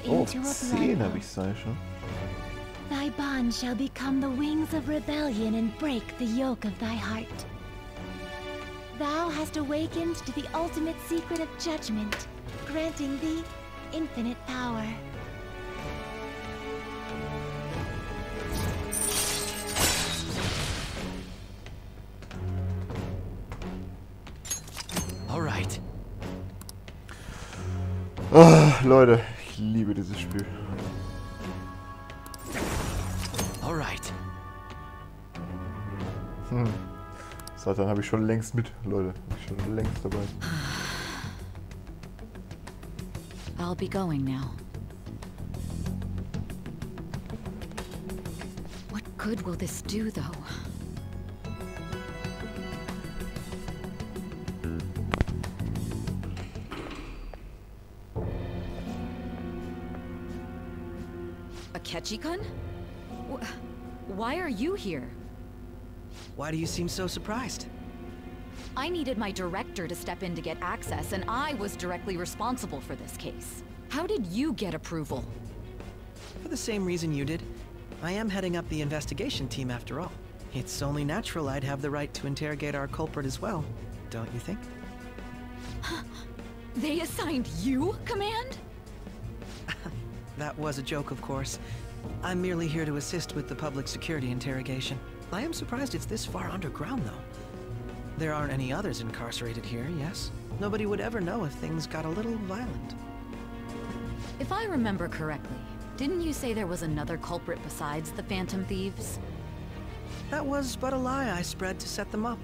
Oh, into a 10 blood habe ich sei schon. Thy bond shall become the wings of rebellion and break the yoke of thy heart. Thou hast awakened to the ultimate secret of judgment, granting thee infinite power. Alright. Oh, Leute, ich liebe dieses Spiel. Alright. Satan habe ich schon längst mit, Leute. Hab ich schon längst dabei. I'll be going now. What good will this do, though? Akechi-kun? Why are you here? Why do you seem so surprised? I needed my director to step in to get access, and I was directly responsible for this case. How did you get approval? For the same reason you did. I am heading up the investigation team after all. It's only natural I'd have the right to interrogate our culprit as well, don't you think? They assigned you command? That was a joke, of course. I'm merely here to assist with the public security interrogation. I am surprised it's this far underground, though. There aren't any others incarcerated here, yes? Nobody would ever know if things got a little violent. If I remember correctly, didn't you say there was another culprit besides the Phantom Thieves? That was but a lie I spread to set them up.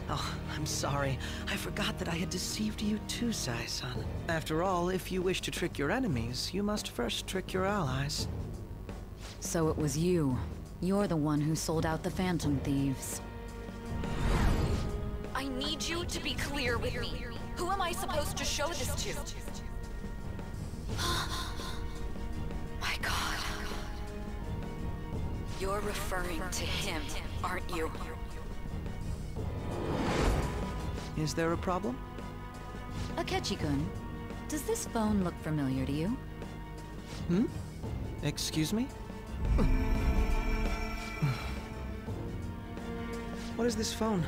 Oh, I'm sorry. I forgot that I had deceived you too, Sai-san. After all, if you wish to trick your enemies, you must first trick your allies. So it was you. You're the one who sold out the Phantom Thieves. I need you to be clear with me. Who am I supposed to show this to? My God. You're referring to him, aren't you? Is there a problem? Akechi-kun, does this phone look familiar to you? Excuse me? What is this phone?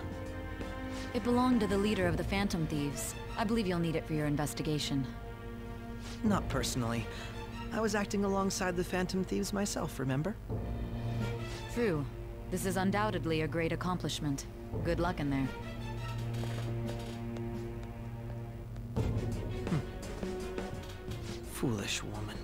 It belonged to the leader of the Phantom Thieves. I believe you'll need it for your investigation. Not personally. I was acting alongside the Phantom Thieves myself, remember? True. This is undoubtedly a great accomplishment. Good luck in there. Foolish woman.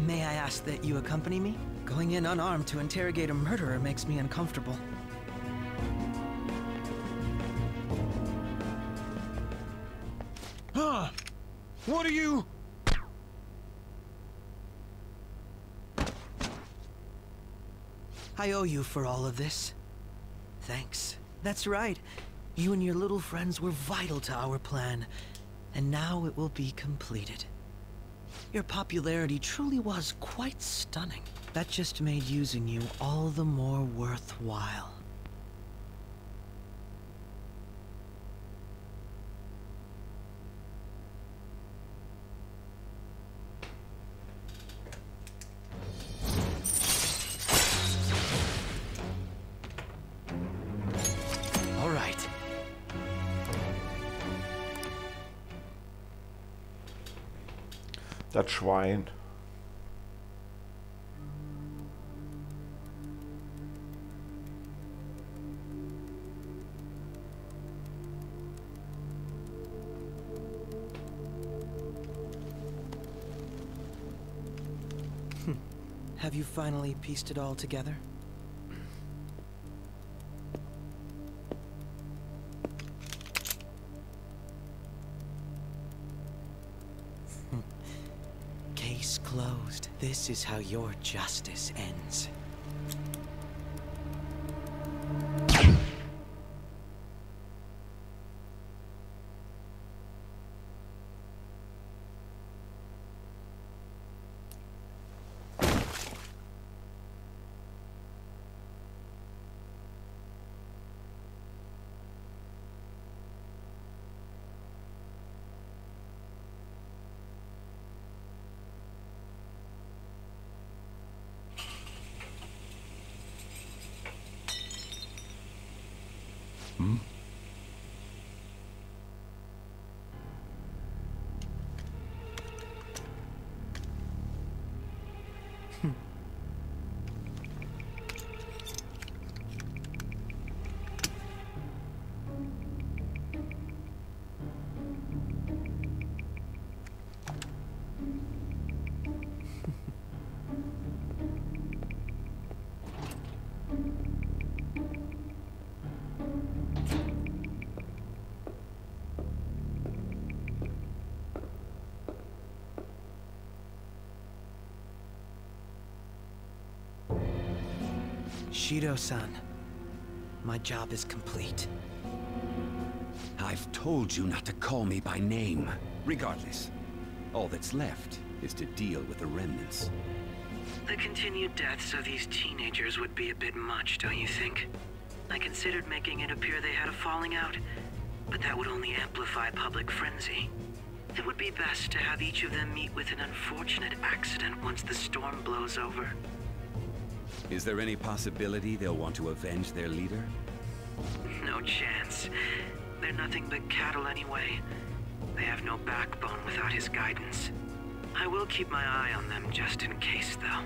May I ask that you accompany me? Going in unarmed to interrogate a murderer makes me uncomfortable. What are you? I owe you for all of this. Thanks. That's right. You and your little friends were vital to our plan, and now it will be completed. Your popularity truly was quite stunning. That just made using you all the more worthwhile. Das Schwein. Have you finally pieced it all together? Case closed. This is how your justice ends. Hmm? Shido-san, my job is complete. I've told you not to call me by name. Regardless, all that's left is to deal with the remnants. The continued deaths of these teenagers would be a bit much, don't you think? I considered making it appear they had a falling out, but that would only amplify public frenzy. It would be best to have each of them meet with an unfortunate accident once the storm blows over. Is there any possibility they'll want to avenge their leader? No chance. They're nothing but cattle anyway. They have no backbone without his guidance. I will keep my eye on them just in case, though.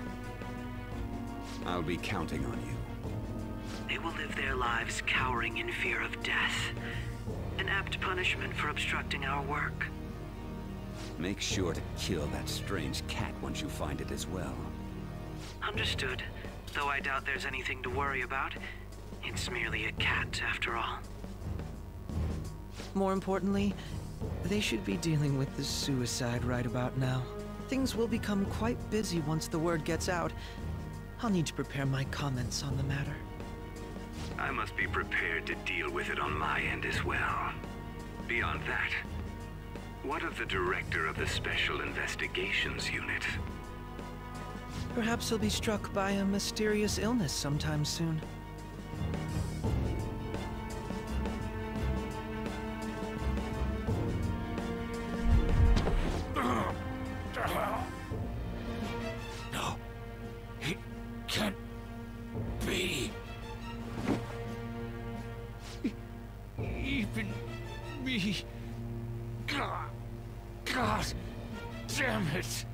I'll be counting on you. They will live their lives cowering in fear of death. An apt punishment for obstructing our work. Make sure to kill that strange cat once you find it as well. Understood. Though I doubt there's anything to worry about. It's merely a cat, after all. More importantly, they should be dealing with the suicide right about now. Things will become quite busy once the word gets out. I'll need to prepare my comments on the matter. I must be prepared to deal with it on my end as well. Beyond that, what of the director of the Special Investigations Unit? Perhaps he'll be struck by a mysterious illness sometime soon. No, it can't be. Even me. God damn it.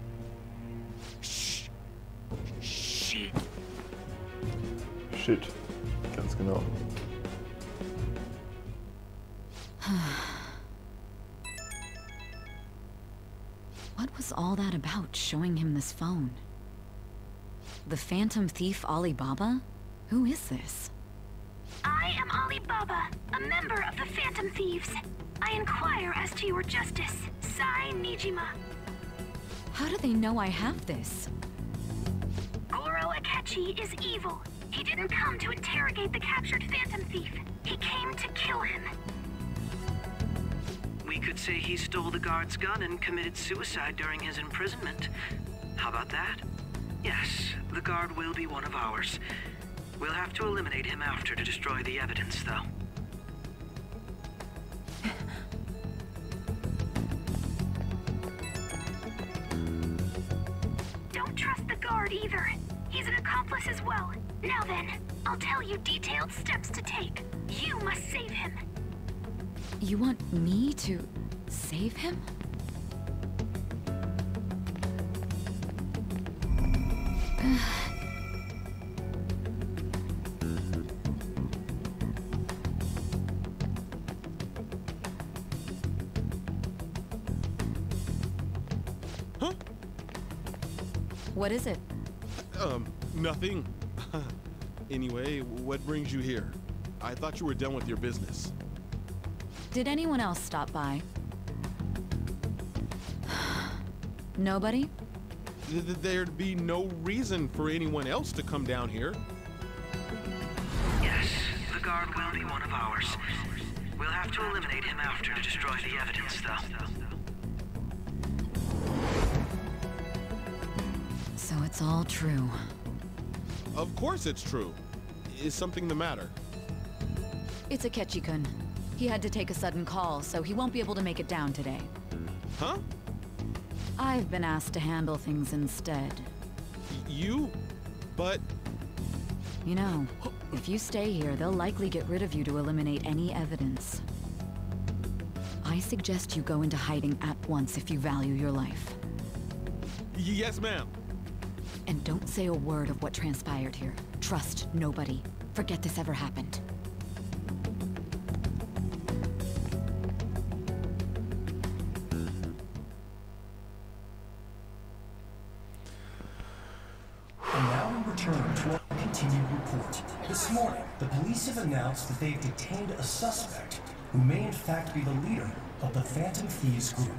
Shit. Ganz genau. What was all that about, showing him this phone? The Phantom Thief Alibaba? Who is this? I am Alibaba, a member of the Phantom Thieves. I inquire as to your justice, Sai Nijima. How do they know I have this? Goro Akechi is evil. He didn't come to interrogate the captured Phantom Thief. He came to kill him. We could say he stole the guard's gun and committed suicide during his imprisonment. How about that? Yes, the guard will be one of ours. We'll have to eliminate him after to destroy the evidence, though. Don't trust the guard either. He's an accomplice as well. Now then, I'll tell you detailed steps to take. You must save him. You want me to save him? Huh? What is it? Nothing. Anyway, what brings you here? I thought you were done with your business. Did anyone else stop by? Nobody? There'd be no reason for anyone else to come down here. Yes, the guard will be one of ours. We'll have to eliminate him after to destroy the evidence, though. So it's all true. Of course it's true. Is something the matter? It's Akechi-kun. He had to take a sudden call, so he won't be able to make it down today. Huh? I've been asked to handle things instead. You? But... You know, If you stay here, they'll likely get rid of you to eliminate any evidence. I suggest you go into hiding at once if you value your life. Yes, ma'am. And don't say a word of what transpired here. Trust nobody. Forget this ever happened. And now we return to our continued report. This morning, the police have announced that they've detained a suspect who may in fact be the leader of the Phantom Thieves group.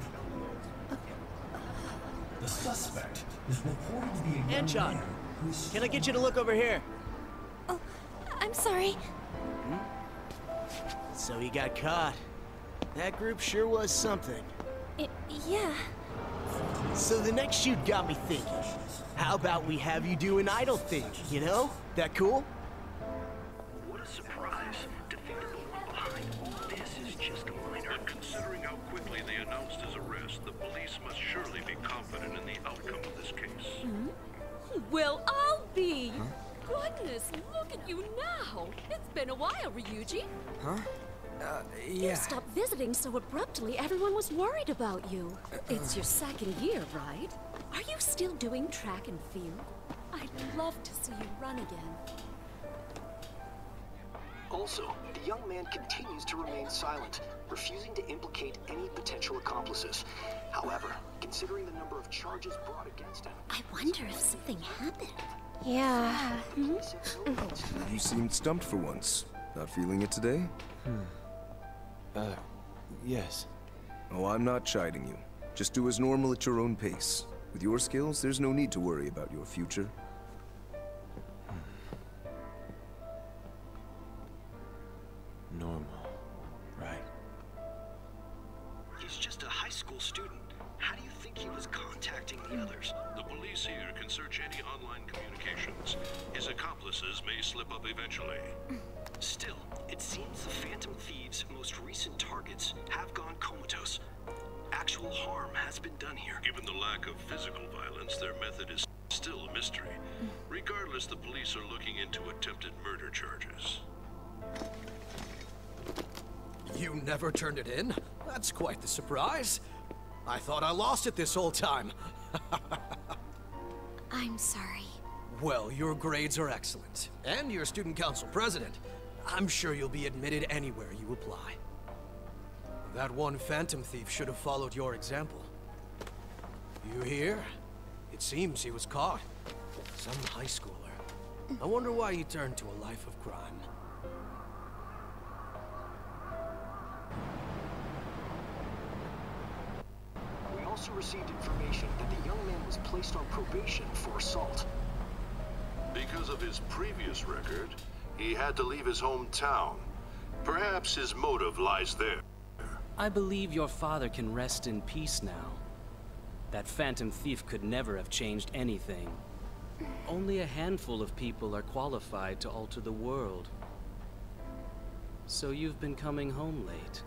The suspect is reported to be a young man who's... Can I get you to look over here? Oh, I'm sorry. So he got caught. That group sure was something. Yeah. So the next shoot got me thinking. How about we have you do an idle thing, you know? That cool? What a surprise. Defeated the one behind all this is just a minor. But considering how quickly they announced his arrest, the police must surely be confident in the outcome of this case. Well, I'll be. Goodness, look at you now. It's been a while, Ryuji. Huh? You stopped visiting so abruptly, everyone was worried about you. It's your second year, right? Are you still doing track and field? I'd love to see you run again. Also, the young man continues to remain silent, refusing to implicate any potential accomplices. However, considering the number of charges brought against him... I wonder if something happened. Yeah. You seemed stumped for once. Not feeling it today? Yes. Oh, I'm not chiding you. Just do as normal at your own pace. With your skills, there's no need to worry about your future. Normal. Right. He's just a high school student. How do you think he was contacting the others? The police here can search any online communications. His accomplices may slip up eventually. Still, it seems the Phantom Thieves' most recent targets have gone comatose. Actual harm has been done here. Given the lack of physical violence, their method is still a mystery. Regardless, the police are looking into attempted murder charges. You never turned it in? That's quite the surprise. I thought I lost it this whole time. I'm sorry. Well, your grades are excellent. And you're student council president. I'm sure you'll be admitted anywhere you apply. That one Phantom Thief should have followed your example. You hear? It seems he was caught. Some high schooler. I wonder why he turned to a life of crime. We also received information that the young man was placed on probation for assault. Because of his previous record, he had to leave his hometown. Perhaps his motive lies there. I believe your father can rest in peace now. That Phantom Thief could never have changed anything. Only a handful of people are qualified to alter the world. So you've been coming home late.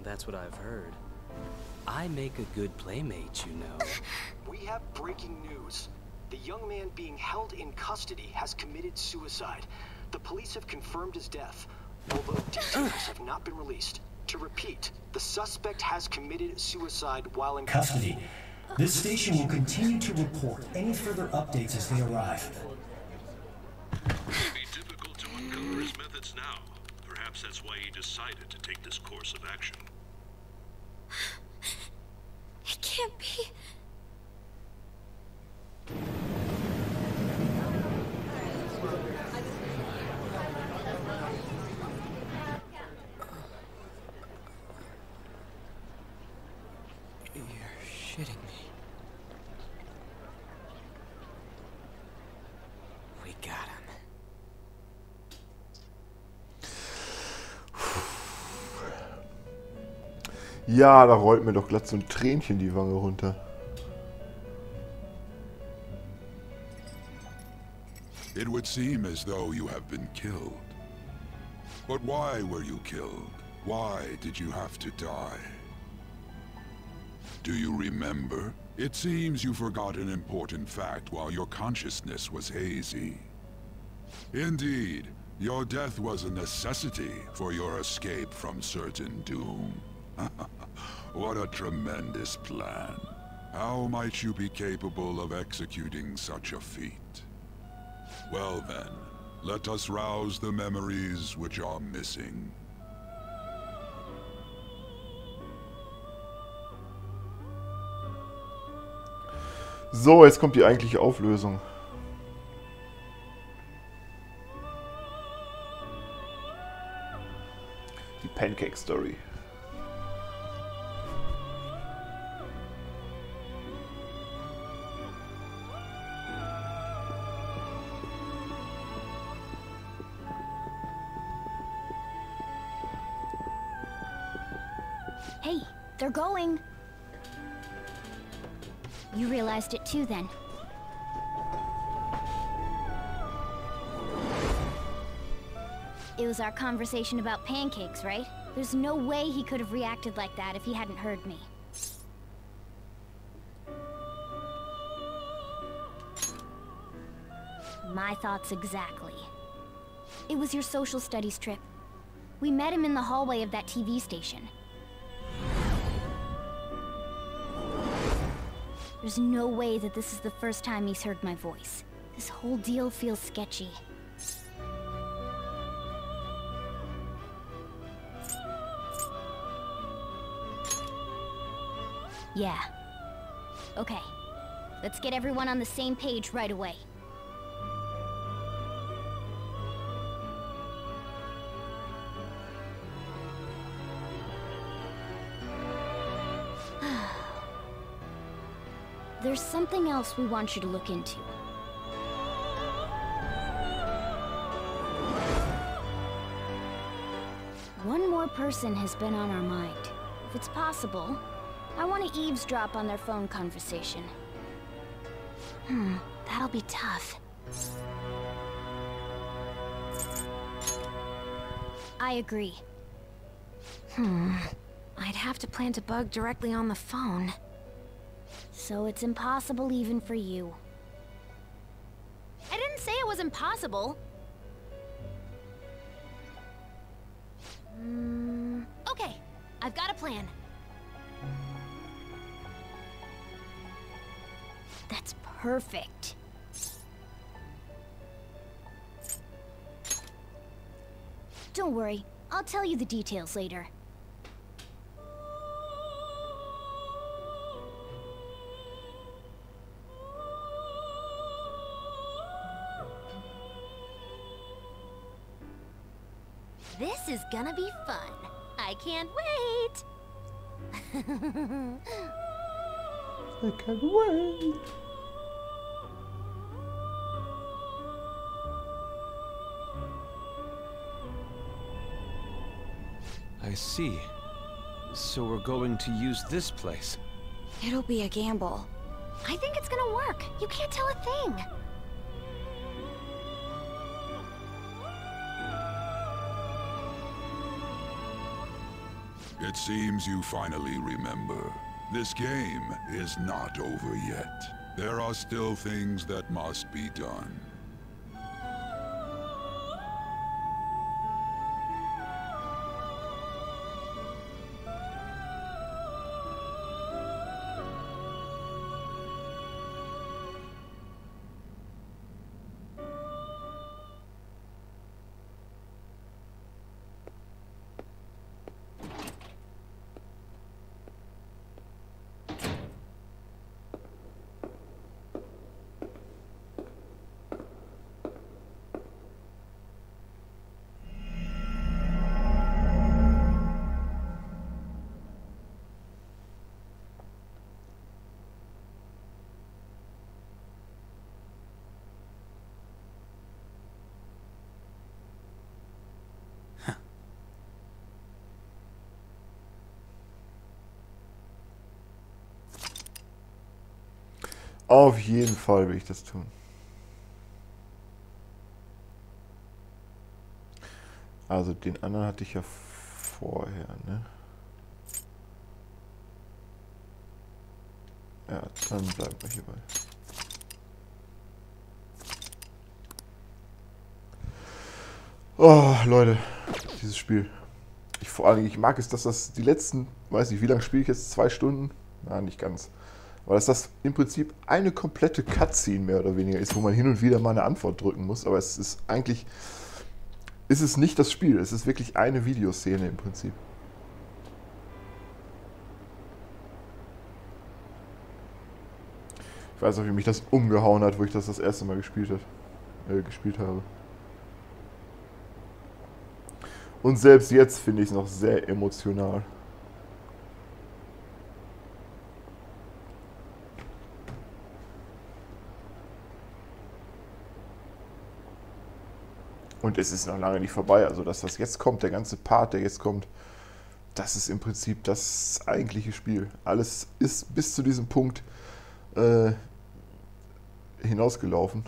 That's what I've heard. I make a good playmate, you know. We have breaking news. The young man being held in custody has committed suicide. The police have confirmed his death, although details have not been released. To repeat, the suspect has committed suicide while in custody. This station will continue to report any further updates as they arrive. It would be difficult to uncover his methods now. Perhaps that's why he decided to take this course of action. It can't be. You're shitting me. We got him. Ja, da rollt mir doch glatt so ein Tränchen die Wange runter. It would seem as though you have been killed. But why were you killed? Why did you have to die? Do you remember? It seems you forgot an important fact while your consciousness was hazy. Indeed, Your death was a necessity for your escape from certain doom. What a tremendous plan. How might you be capable of executing such a feat? Well then, let us rouse the memories which are missing. So, jetzt kommt die eigentliche Auflösung. Die Pancake Story. Hey, they're going. You realized it too, then. It was our conversation about pancakes, right? There's no way he could have reacted like that if he hadn't heard me. My thoughts exactly. It was your social studies trip. We met him in the hallway of that TV station. There's no way that this is the first time he's heard my voice. This whole deal feels sketchy. Yeah. Okay. Let's get everyone on the same page right away. There's something else we want you to look into. One more person has been on our mind. If it's possible, I want to eavesdrop on their phone conversation. That'll be tough. I agree. I'd have to plant a bug directly on the phone. So it's impossible even for you. I didn't say it was impossible. Okay, I've got a plan. That's perfect. Don't worry, I'll tell you the details later. This is gonna be fun. I can't wait. I can't wait. I see. So we're going to use this place. It'll be a gamble. I think it's gonna work. You can't tell a thing. It seems you finally remember. This game is not over yet. There are still things that must be done. Auf jeden Fall will ich das tun. Also den anderen hatte ich ja vorher, ne? Ja, dann bleiben wir hierbei. Oh, Leute, dieses Spiel. Vor allem, ich mag es, dass das die letzten, weiß nicht, wie lange spiele ich jetzt? 2 Stunden? Na, nicht ganz. Aber dass das im Prinzip eine komplette Cutscene mehr oder weniger ist, wo man hin und wieder mal eine Antwort drücken muss. Aber es ist eigentlich, ist es nicht das Spiel. Es ist wirklich eine Videoszene im Prinzip. Ich weiß auch, wie mich das umgehauen hat, wo ich das erste Mal gespielt habe. Und selbst jetzt finde ich es noch sehr emotional. Und es ist noch lange nicht vorbei. Also, dass das jetzt kommt, der ganze Part, der jetzt kommt, das ist im Prinzip das eigentliche Spiel. Alles ist bis zu diesem Punkt hinausgelaufen.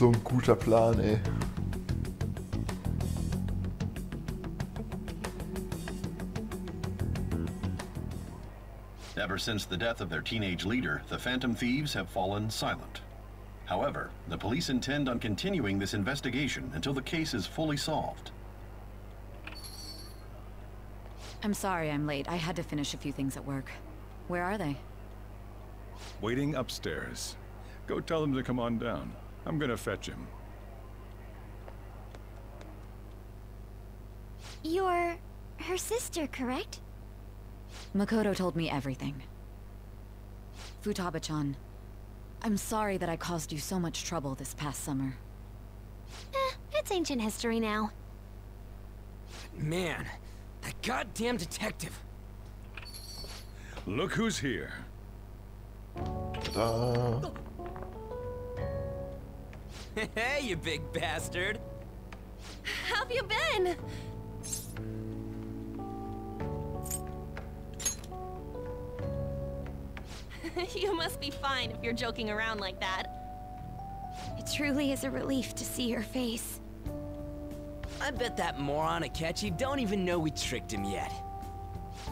So ein guter Plan, ey. Ever since the death of their teenage leader, the Phantom Thieves have fallen silent. However, the police intend on continuing this investigation until the case is fully solved. I'm sorry I'm late. I had to finish a few things at work. Where are they? Waiting upstairs. Go tell them to come on down. I'm gonna fetch him. You're her sister, correct? Makoto told me everything. Futaba-chan, I'm sorry that I caused you so much trouble this past summer. It's ancient history now. Man, that goddamn detective. Look who's here. Hey, you big bastard. How have you been? You must be fine if you're joking around like that. It truly is a relief to see your face. I bet that moron Akechi don't even know we tricked him yet.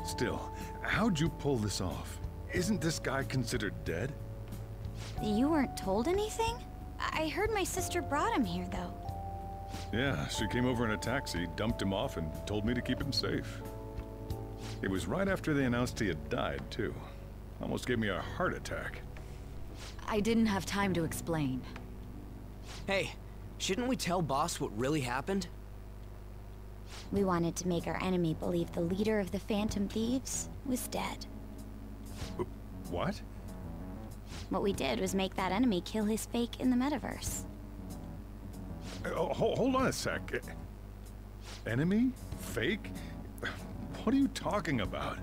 Still, how'd you pull this off? Isn't this guy considered dead? You weren't told anything? I heard my sister brought him here, though. Yeah, she came over in a taxi, dumped him off, and told me to keep him safe. It was right after they announced he had died, too. Almost gave me a heart attack. I didn't have time to explain. Hey, shouldn't we tell boss what really happened? We wanted to make our enemy believe the leader of the Phantom Thieves was dead. What? What we did was make that enemy kill his fake in the metaverse. Hold on a sec. Enemy? Fake? What are you talking about?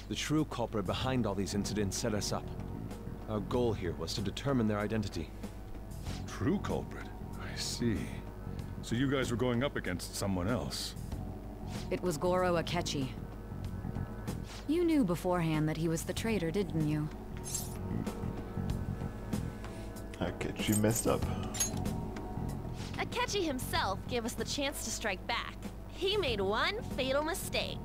The true culprit behind all these incidents set us up. Our goal here was to determine their identity. True culprit? I see. So you guys were going up against someone else. It was Goro Akechi. You knew beforehand that he was the traitor, didn't you? Akechi messed up. Akechi himself gave us the chance to strike back. He made one fatal mistake.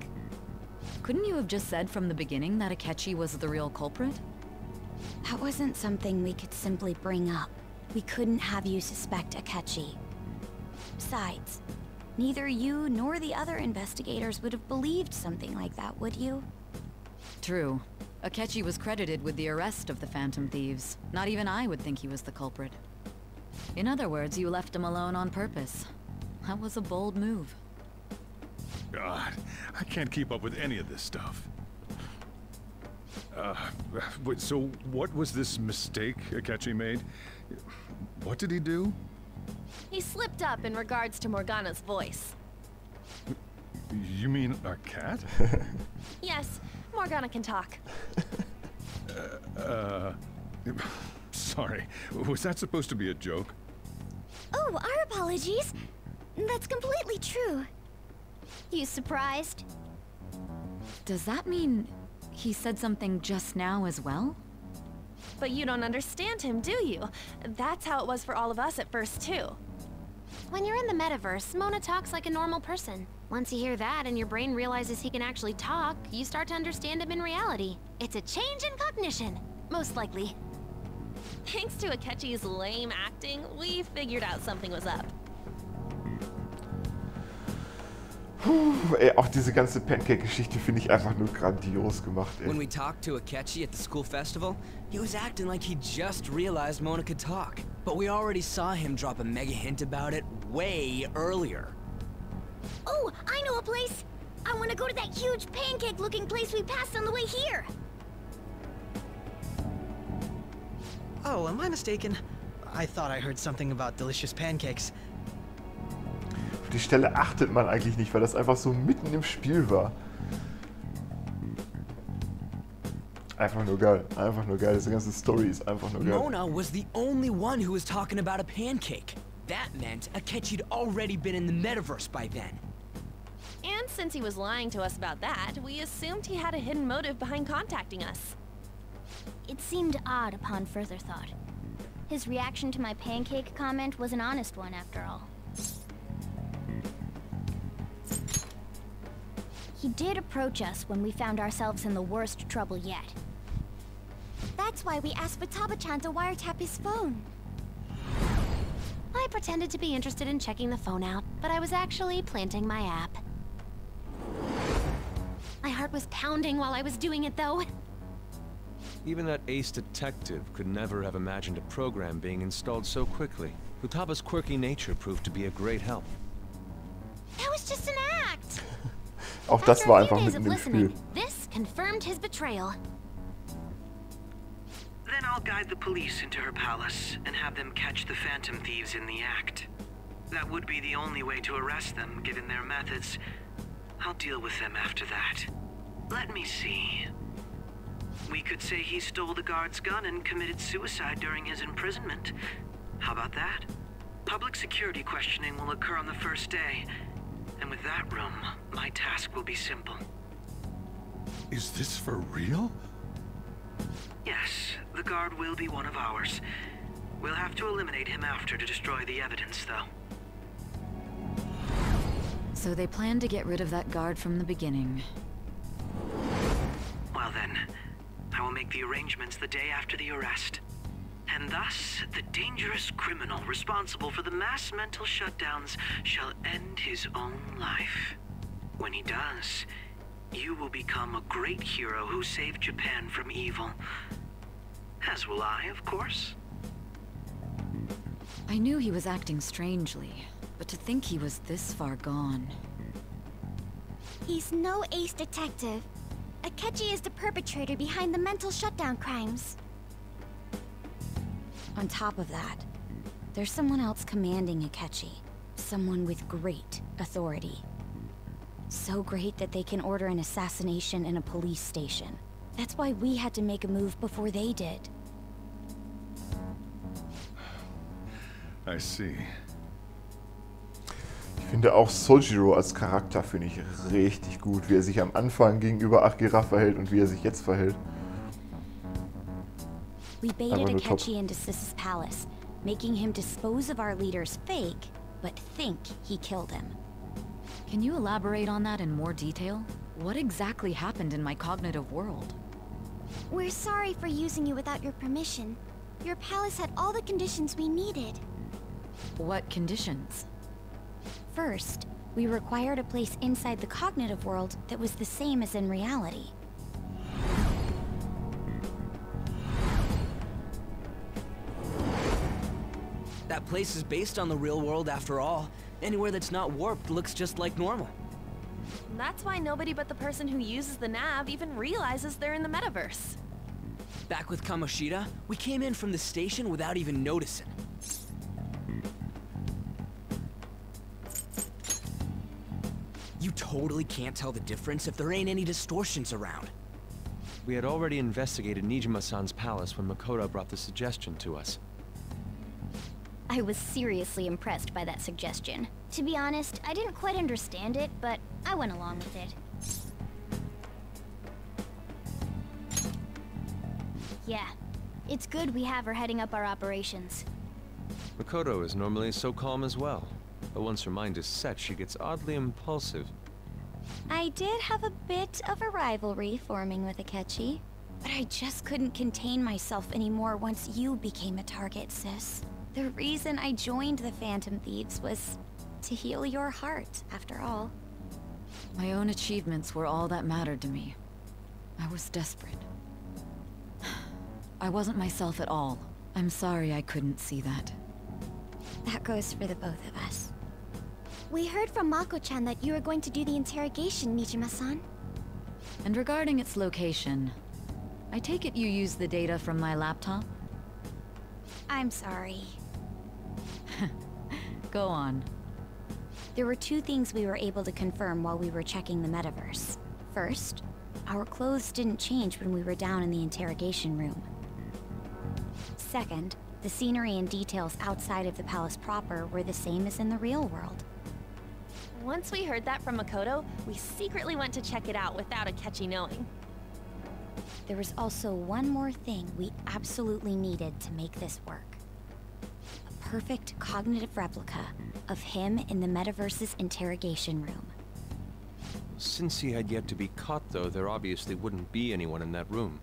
Couldn't you have just said from the beginning that Akechi was the real culprit? That wasn't something we could simply bring up. We couldn't have you suspect Akechi. Besides, neither you nor the other investigators would have believed something like that, would you? True. Akechi was credited with the arrest of the Phantom Thieves. Not even I would think he was the culprit. In other words, you left him alone on purpose. That was a bold move. God, I can't keep up with any of this stuff. So what was this mistake Akechi made? What did he do? He slipped up in regards to Morgana's voice. You mean a cat? Yes, Morgana can talk. Sorry. Was that supposed to be a joke? Oh, our apologies. That's completely true. You surprised? Does that mean he said something just now as well? But you don't understand him, do you? That's how it was for all of us at first, too. When you're in the metaverse, Mona talks like a normal person. Once you hear that and your brain realizes he can actually talk, you start to understand him in reality. It's a change in cognition, most likely. Thanks to Akechi's lame acting, we figured out something was up. Ey, auch diese ganze Pancake-Geschichte finde ich einfach nur grandios gemacht, ey. When we talked to Akechi at the school festival, he was acting like he just realized Mona could talk. But we already saw him drop a mega hint about it way earlier. Oh, I know a place! I want to go to that huge pancake-looking place we passed on the way here! Oh, am I mistaken? I thought I heard something about delicious pancakes. Auf die Stelle achtet man eigentlich nicht, weil das einfach so mitten im Spiel war. Einfach nur geil, einfach nur geil. Diese ganze Story ist einfach nur geil. Mona was the only one who was talking about a pancake. That meant Akechi'd already been in the metaverse by then. And since he was lying to us about that, we assumed he had a hidden motive behind contacting us. It seemed odd upon further thought. His reaction to my pancake comment was an honest one, after all. He did approach us when we found ourselves in the worst trouble yet. That's why we asked Futaba-chan to wiretap his phone. I pretended to be interested in checking the phone out, but I was actually planting my app. My heart was pounding while I was doing it, though. Even that ace detective could never have imagined a program being installed so quickly. Futaba's quirky nature proved to be a great help. That was just an act! Auch das war einfach mitten im Spiel. This confirmed his betrayal. Then I'll guide the police into her palace and have them catch the Phantom Thieves in the act. That would be the only way to arrest them, given their methods. I'll deal with them after that. Let me see. We could say he stole the guard's gun and committed suicide during his imprisonment. How about that? Public security questioning will occur on the first day. And with that room, my task will be simple. Is this for real? Yes, the guard will be one of ours. We'll have to eliminate him after to destroy the evidence, though. So they planned to get rid of that guard from the beginning. Well then, I will make the arrangements the day after the arrest. And thus, the dangerous criminal responsible for the mass mental shutdowns shall end his own life. When he does, you will become a great hero who saved Japan from evil. As will I, of course. I knew he was acting strangely, but to think he was this far gone. He's no ace detective. Akechi is the perpetrator behind the mental shutdown crimes. On top of that, there's someone else commanding Akechi. Someone with great authority. So great that they can order an assassination in a police station. That's why we had to make a move before they did. I see. Ich finde auch Sojiro als Charakter finde ich richtig gut, wie er sich am Anfang gegenüber Akira verhält und wie er sich jetzt verhält. We baited Akechi into Sis's palace, making him dispose of our leader's fake, but think he killed him. Can you elaborate on that in more detail? What exactly happened in my cognitive world? We're sorry for using you without your permission. Your palace had all the conditions we needed. What conditions? First, we required a place inside the cognitive world that was the same as in reality. That place is based on the real world after all. Anywhere that's not warped looks just like normal. That's why nobody but the person who uses the nav even realizes they're in the metaverse. Back with Kamoshida, we came in from the station without even noticing. You totally can't tell the difference if there ain't any distortions around. We had already investigated Nijima-san's palace when Makoto brought the suggestion to us. I was seriously impressed by that suggestion. To be honest, I didn't quite understand it, but I went along with it. Yeah, it's good we have her heading up our operations. Makoto is normally so calm as well, but once her mind is set, she gets oddly impulsive. I did have a bit of a rivalry forming with Akechi, but I just couldn't contain myself anymore once you became a target, sis. The reason I joined the Phantom Thieves was to heal your heart, after all. My own achievements were all that mattered to me. I was desperate. I wasn't myself at all. I'm sorry I couldn't see that. That goes for the both of us. We heard from Mako-chan that you were going to do the interrogation, Nijima-san. And regarding its location, I take it you used the data from my laptop? I'm sorry. Go on. There were two things we were able to confirm while we were checking the metaverse. First, our clothes didn't change when we were down in the interrogation room. Second, the scenery and details outside of the palace proper were the same as in the real world. Once we heard that from Makoto, we secretly went to check it out without Akechi knowing. There was also one more thing we absolutely needed to make this work. perfect cognitive replica of him in the metaverse's interrogation room. Since he had yet to be caught, though, there obviously wouldn't be anyone in that room.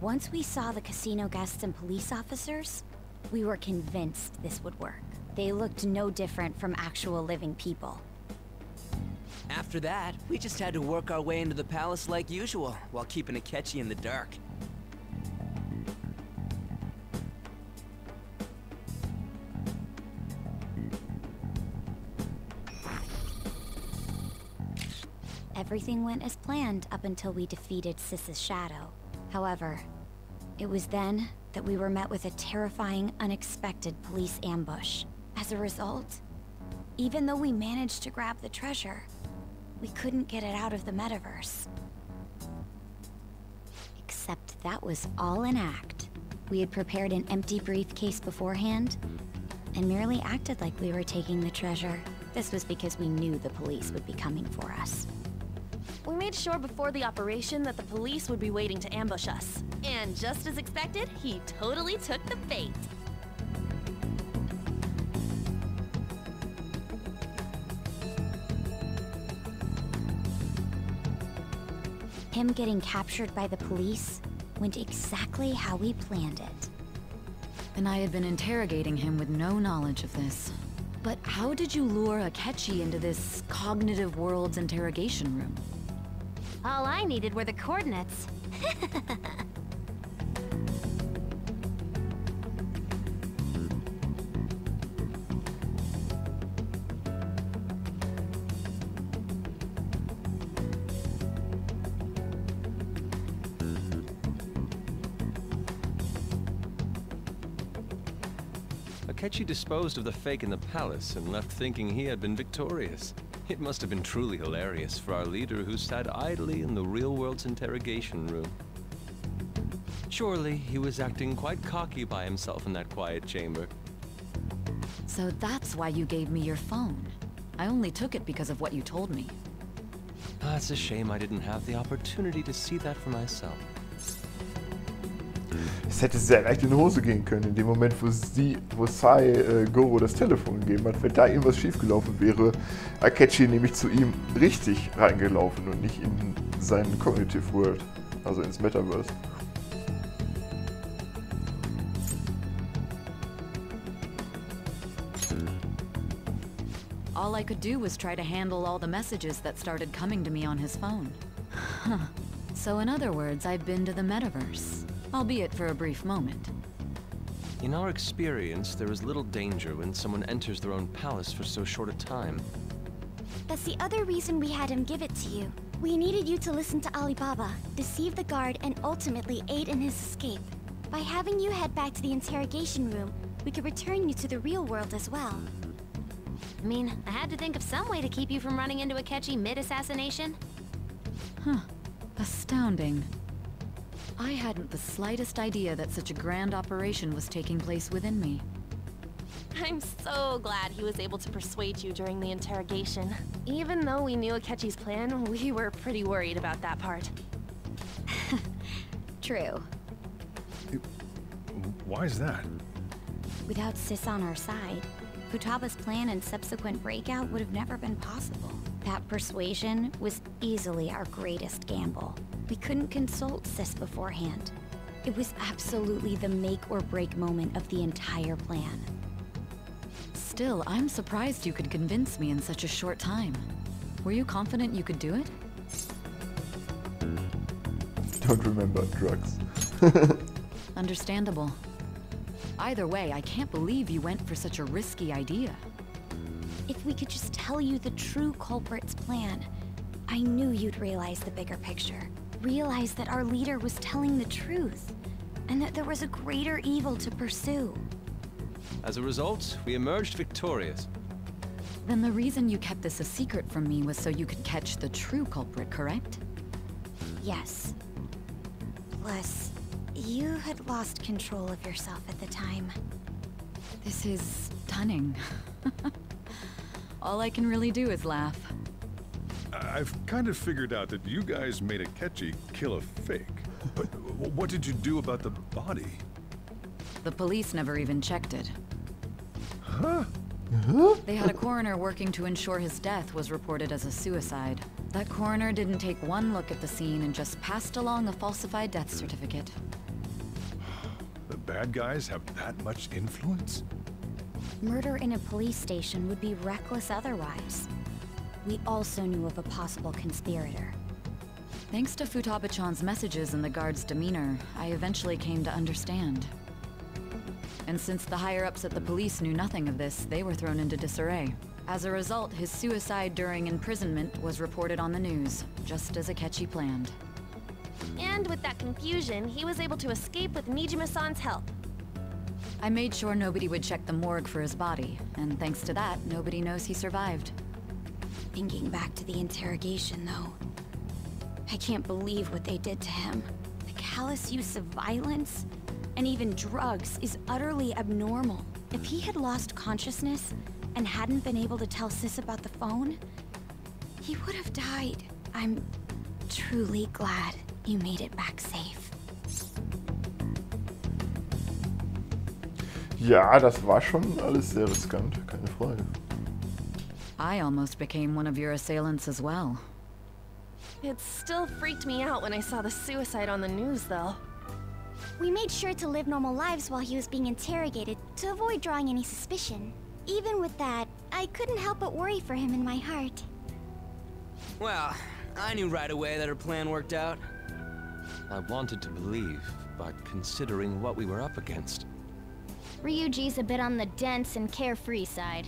Once we saw the casino guests and police officers, we were convinced this would work. They looked no different from actual living people. After that, we just had to work our way into the palace like usual, while keeping Akechi in the dark. Everything went as planned up until we defeated Sis's shadow. However, it was then that we were met with a terrifying, unexpected police ambush. As a result, even though we managed to grab the treasure, we couldn't get it out of the metaverse. Except that was all an act. We had prepared an empty briefcase beforehand and merely acted like we were taking the treasure. This was because we knew the police would be coming for us. We made sure before the operation that the police would be waiting to ambush us. And just as expected, he totally took the bait. Him getting captured by the police went exactly how we planned it. And I had been interrogating him with no knowledge of this. But how did you lure Akechi into this cognitive world's interrogation room? All I needed were the coordinates. Akechi disposed of the fake in the palace and left thinking he had been victorious. It must have been truly hilarious for our leader who sat idly in the real world's interrogation room. Surely he was acting quite cocky by himself in that quiet chamber. So that's why you gave me your phone. I only took it because of what you told me. It's a shame I didn't have the opportunity to see that for myself. Es hätte sehr leicht in die Hose gehen können, in dem Moment, wo Sai Goro das Telefon gegeben hat. Wenn da irgendwas schiefgelaufen wäre, Akechi nämlich zu ihm richtig reingelaufen und nicht in seinen Cognitive World, also ins Metaverse. All I could do was try to handle all the messages that started coming to me on his phone. So in other words, I've been to the metaverse. Albeit for a brief moment. In our experience, there is little danger when someone enters their own palace for so short a time. That's the other reason we had him give it to you. We needed you to listen to Alibaba, deceive the guard, and ultimately aid in his escape. By having you head back to the interrogation room, we could return you to the real world as well. I mean, I had to think of some way to keep you from running into Akechi mid-assassination. Huh. Astounding. I hadn't the slightest idea that such a grand operation was taking place within me. I'm so glad he was able to persuade you during the interrogation. Even though we knew Akechi's plan, we were pretty worried about that part. True. Why is that? Without Sis on our side, Futaba's plan and subsequent breakout would have never been possible. That persuasion was easily our greatest gamble. We couldn't consult Sis beforehand. It was absolutely the make-or-break moment of the entire plan. Still, I'm surprised you could convince me in such a short time. Were you confident you could do it? Don't remember drugs. Understandable. Either way, I can't believe you went for such a risky idea. If we could just tell you the true culprit's plan, I knew you'd realize the bigger picture. Realize that our leader was telling the truth, and that there was a greater evil to pursue. As a result, we emerged victorious. Then the reason you kept this a secret from me was so you could catch the true culprit, correct? Yes. Plus, you had lost control of yourself at the time. This is stunning. All I can really do is laugh. I've kind of figured out that you guys made Akechi kill a fake. But what did you do about the body? The police never even checked it. Huh? They had a coroner working to ensure his death was reported as a suicide. That coroner didn't take one look at the scene and just passed along a falsified death certificate. The bad guys have that much influence? Murder in a police station would be reckless otherwise. We also knew of a possible conspirator. Thanks to Futaba-chan's messages and the guard's demeanor, I eventually came to understand. And since the higher-ups at the police knew nothing of this, they were thrown into disarray. As a result, his suicide during imprisonment was reported on the news, just as Akechi planned. And with that confusion, he was able to escape with Nijima-san's help. I made sure nobody would check the morgue for his body, and thanks to that, nobody knows he survived. Thinking back to the interrogation, though, I can't believe what they did to him. The callous use of violence, and even drugs, is utterly abnormal. If he had lost consciousness and hadn't been able to tell Sis about the phone, he would have died. I'm truly glad you made it back safe. Ja, das war schon alles sehr riskant, keine Frage. I almost became one of your assailants as well. It still freaked me out when I saw the suicide on the news, though. We made sure to live normal lives while he was being interrogated to avoid drawing any suspicion. Even with that, I couldn't help but worry for him in my heart. Well, I knew right away that her plan worked out. I wanted to believe, but considering what we were up against. Ryuji's a bit on the dense and carefree side.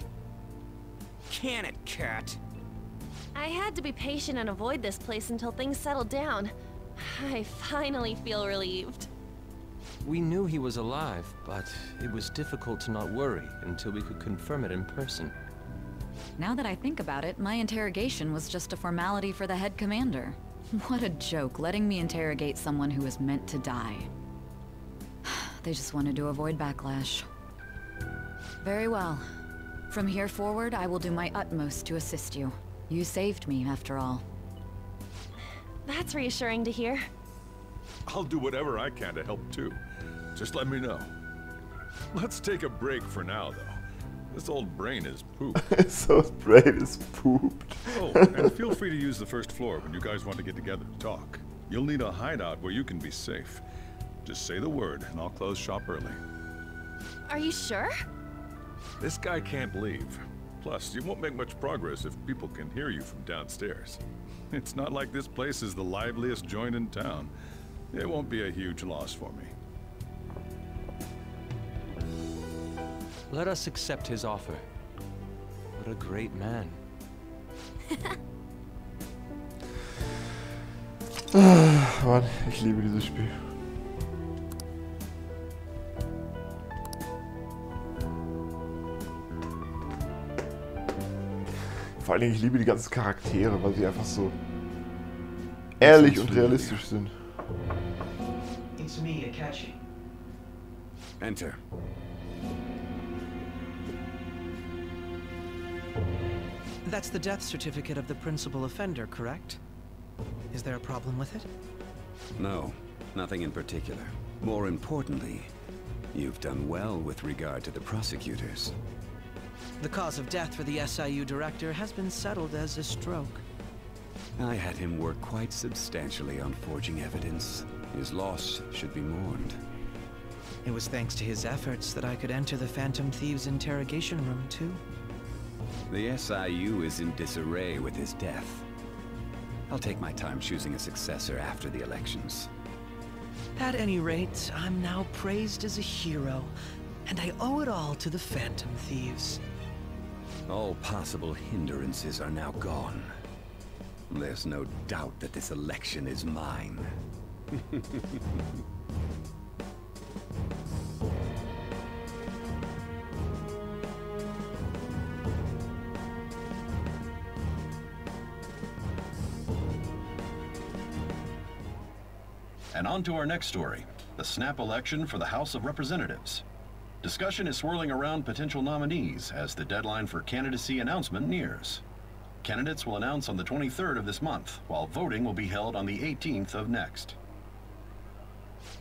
Can it, cat? I had to be patient and avoid this place until things settled down. I finally feel relieved. We knew he was alive, but it was difficult to not worry until we could confirm it in person. Now that I think about it, my interrogation was just a formality for the head commander. What a joke, letting me interrogate someone who was meant to die. They just wanted to avoid backlash. Very well. From here forward, I will do my utmost to assist you. You saved me, after all. That's reassuring to hear. I'll do whatever I can to help too. Just let me know. Let's take a break for now, though. This old brain is pooped. This old brain is pooped. Oh, and feel free to use the first floor when you guys want to get together to talk. You'll need a hideout where you can be safe. Just say the word, and I'll close shop early. Are you sure? This guy can't leave. Plus, you won't make much progress if people can hear you from downstairs. It's not like this place is the liveliest joint in town. It won't be a huge loss for me. Let us accept his offer. What a great man. Mann, ich liebe dieses Spiel. Vor allen Dingen, ich liebe die ganzen Charaktere, weil sie einfach so ehrlich und realistisch sind. It's me, Akechi. Enter. That's the death certificate of the principal offender, correct? Is there a problem with it? No, nothing in particular. More importantly, you've done well with regard to the prosecutors. The cause of death for the SIU director has been settled as a stroke. I had him work quite substantially on forging evidence. His loss should be mourned. It was thanks to his efforts that I could enter the Phantom Thieves' interrogation room, too. The SIU is in disarray with his death. I'll take my time choosing a successor after the elections. At any rate, I'm now praised as a hero, and I owe it all to the Phantom Thieves. All possible hindrances are now gone. There's no doubt that this election is mine. And on to our next story, the snap election for the House of Representatives. Discussion is swirling around potential nominees as the deadline for candidacy announcement nears. Candidates will announce on the 23rd of this month, while voting will be held on the 18th of next.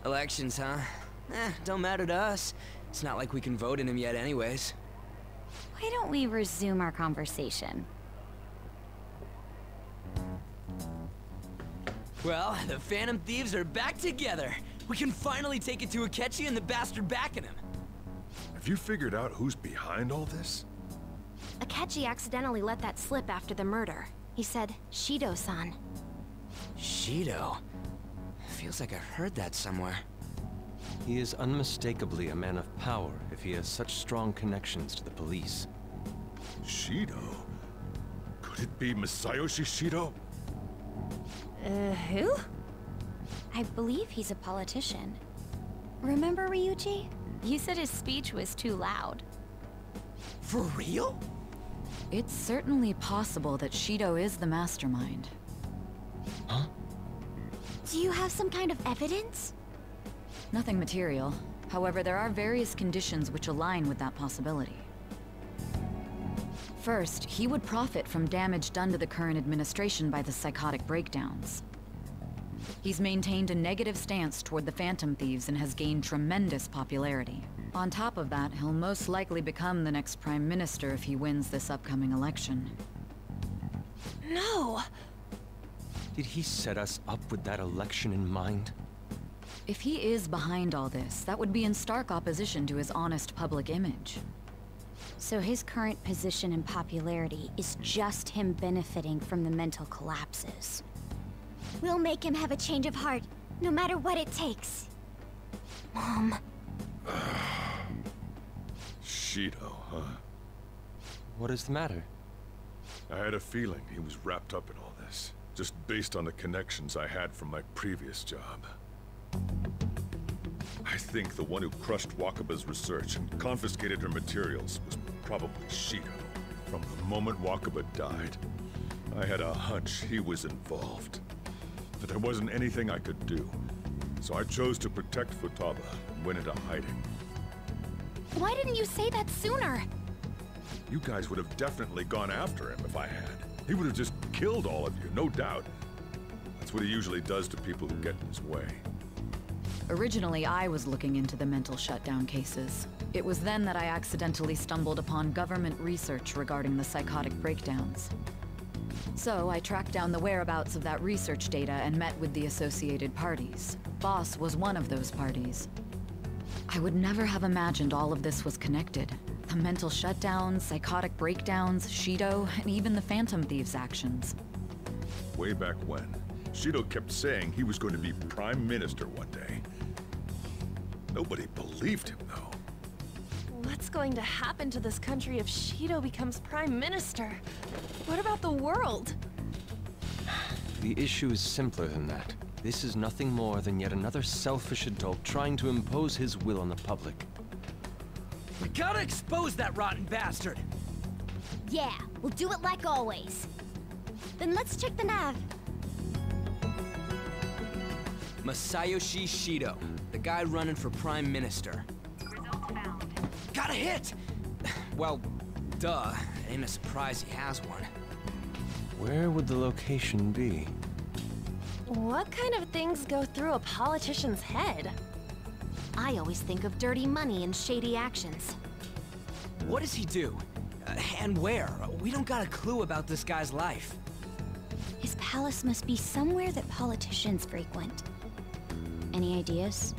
Elections, huh? Don't matter to us. It's not like we can vote in him yet anyways. Why don't we resume our conversation? Well, the Phantom Thieves are back together. We can finally take it to Akechi and the bastard backing him. Have you figured out who's behind all this? Akechi accidentally let that slip after the murder. He said, Shido-san. Shido? Feels like I heard that somewhere. He is unmistakably a man of power if he has such strong connections to the police. Shido? Could it be Masayoshi Shido? Who? I believe he's a politician. Remember, Ryuji? You said his speech was too loud. For real? It's certainly possible that Shido is the mastermind. Huh? Do you have some kind of evidence? Nothing material. However, there are various conditions which align with that possibility. First, he would profit from damage done to the current administration by the psychotic breakdowns. He's maintained a negative stance toward the Phantom Thieves and has gained tremendous popularity. On top of that, he'll most likely become the next Prime Minister if he wins this upcoming election. No! Did he set us up with that election in mind? If he is behind all this, that would be in stark opposition to his honest public image. So his current position and popularity is just him benefiting from the mental collapses. We'll make him have a change of heart, no matter what it takes. Mom. Shido, huh? What is the matter? I had a feeling he was wrapped up in all this, just based on the connections I had from my previous job. I think the one who crushed Wakaba's research and confiscated her materials was probably Shido. From the moment Wakaba died, I had a hunch he was involved. But there wasn't anything I could do, so I chose to protect Futaba and went into hiding. Why didn't you say that sooner? You guys would have definitely gone after him if I had. He would have just killed all of you, no doubt. That's what he usually does to people who get in his way. Originally, I was looking into the mental shutdown cases. It was then that I accidentally stumbled upon government research regarding the psychotic breakdowns. So I tracked down the whereabouts of that research data and met with the associated parties. Boss was one of those parties. I would never have imagined all of this was connected. The mental shutdowns, psychotic breakdowns, Shido, and even the Phantom Thieves' actions. Way back when, Shido kept saying he was going to be Prime Minister one day. Nobody believed him, though. What's going to happen to this country if Shido becomes Prime Minister? What about the world? The issue is simpler than that. This is nothing more than yet another selfish adult trying to impose his will on the public. We gotta expose that rotten bastard! Yeah, we'll do it like always. Then let's check the nav. Masayoshi Shido, the guy running for Prime Minister. Got a hit! Well, duh. It ain't a surprise he has one. Where would the location be? What kind of things go through a politician's head? I always think of dirty money and shady actions. What does he do? And where? We don't got a clue about this guy's life. His palace must be somewhere that politicians frequent. Any ideas?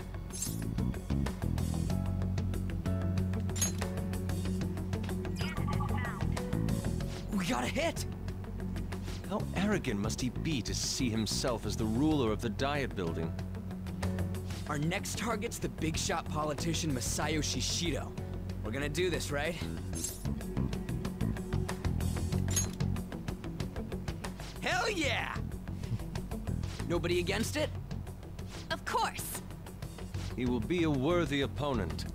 We got a hit! How arrogant must he be to see himself as the ruler of the Diet Building? Our next target's the big shot politician Masayoshi Shido. We're gonna do this, right? Hell yeah! Nobody against it? Of course! He will be a worthy opponent.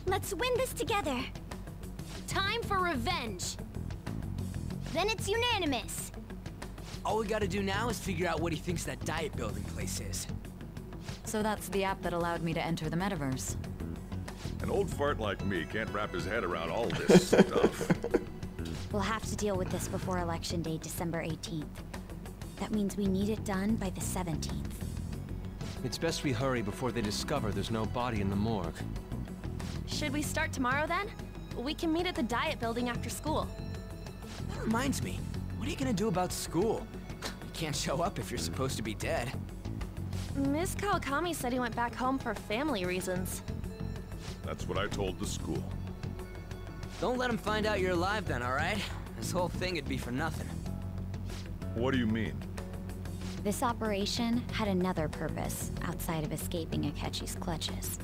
Let's win this together. Time for revenge! Then it's unanimous. All we gotta do now is figure out what he thinks that Diet Building place is. So that's the app that allowed me to enter the metaverse. An old fart like me can't wrap his head around all this stuff. We'll have to deal with this before Election Day, December 18th. That means we need it done by the 17th. It's best we hurry before they discover there's no body in the morgue. Should we start tomorrow then? We can meet at the Diet Building after school. That reminds me, what are you gonna do about school? You can't show up if you're supposed to be dead. Miss Kawakami said he went back home for family reasons. That's what I told the school. Don't let him find out you're alive then, alright? This whole thing would be for nothing. What do you mean? This operation had another purpose outside of escaping Akechi's clutches.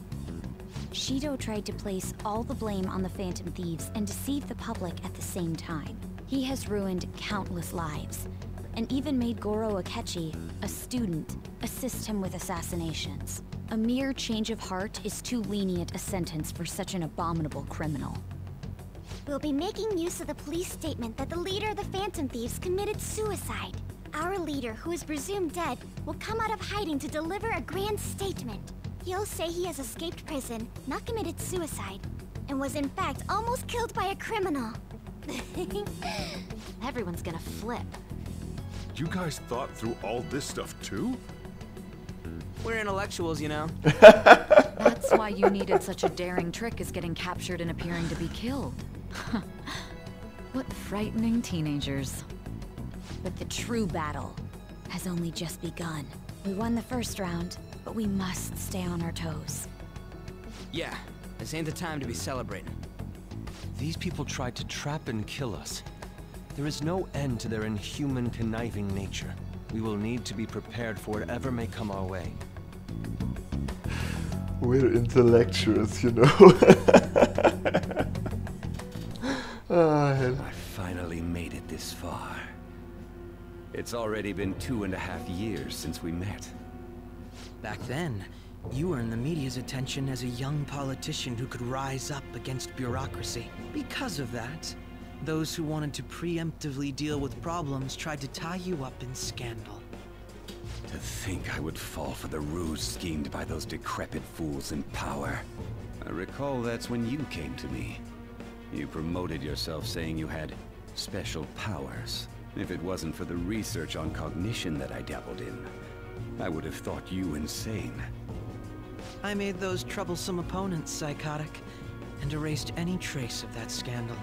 Shido tried to place all the blame on the Phantom Thieves and deceive the public at the same time. He has ruined countless lives, and even made Goro Akechi, a student, assist him with assassinations. A mere change of heart is too lenient a sentence for such an abominable criminal. We'll be making use of the police statement that the leader of the Phantom Thieves committed suicide. Our leader, who is presumed dead, will come out of hiding to deliver a grand statement. He'll say he has escaped prison, not committed suicide, and was in fact almost killed by a criminal. Everyone's gonna flip. You guys thought through all this stuff too? We're intellectuals, you know. That's why you needed such a daring trick as getting captured and appearing to be killed. What frightening teenagers. But the true battle has only just begun. We won the first round, but we must stay on our toes. Yeah, this ain't the time to be celebrating. These people tried to trap and kill us. There is no end to their inhuman, conniving nature. We will need to be prepared for whatever may come our way. We're intellectuals, you know. I finally made it this far. It's already been 2.5 years since we met. Back then, you were in the media's attention as a young politician who could rise up against bureaucracy. Because of that, those who wanted to preemptively deal with problems tried to tie you up in scandal. To think I would fall for the ruse schemed by those decrepit fools in power. I recall that's when you came to me. You promoted yourself saying you had special powers. If it wasn't for the research on cognition that I dabbled in, I would have thought you insane. I made those troublesome opponents psychotic, and erased any trace of that scandal.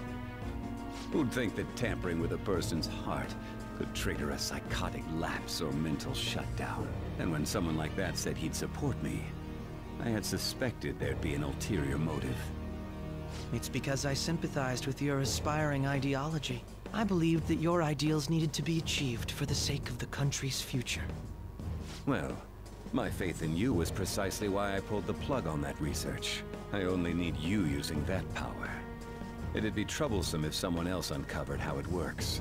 Who'd think that tampering with a person's heart could trigger a psychotic lapse or mental shutdown? And when someone like that said he'd support me, I had suspected there'd be an ulterior motive. It's because I sympathized with your aspiring ideology. I believed that your ideals needed to be achieved for the sake of the country's future. Well, my faith in you was precisely why I pulled the plug on that research. I only need you using that power. It'd be troublesome if someone else uncovered how it works.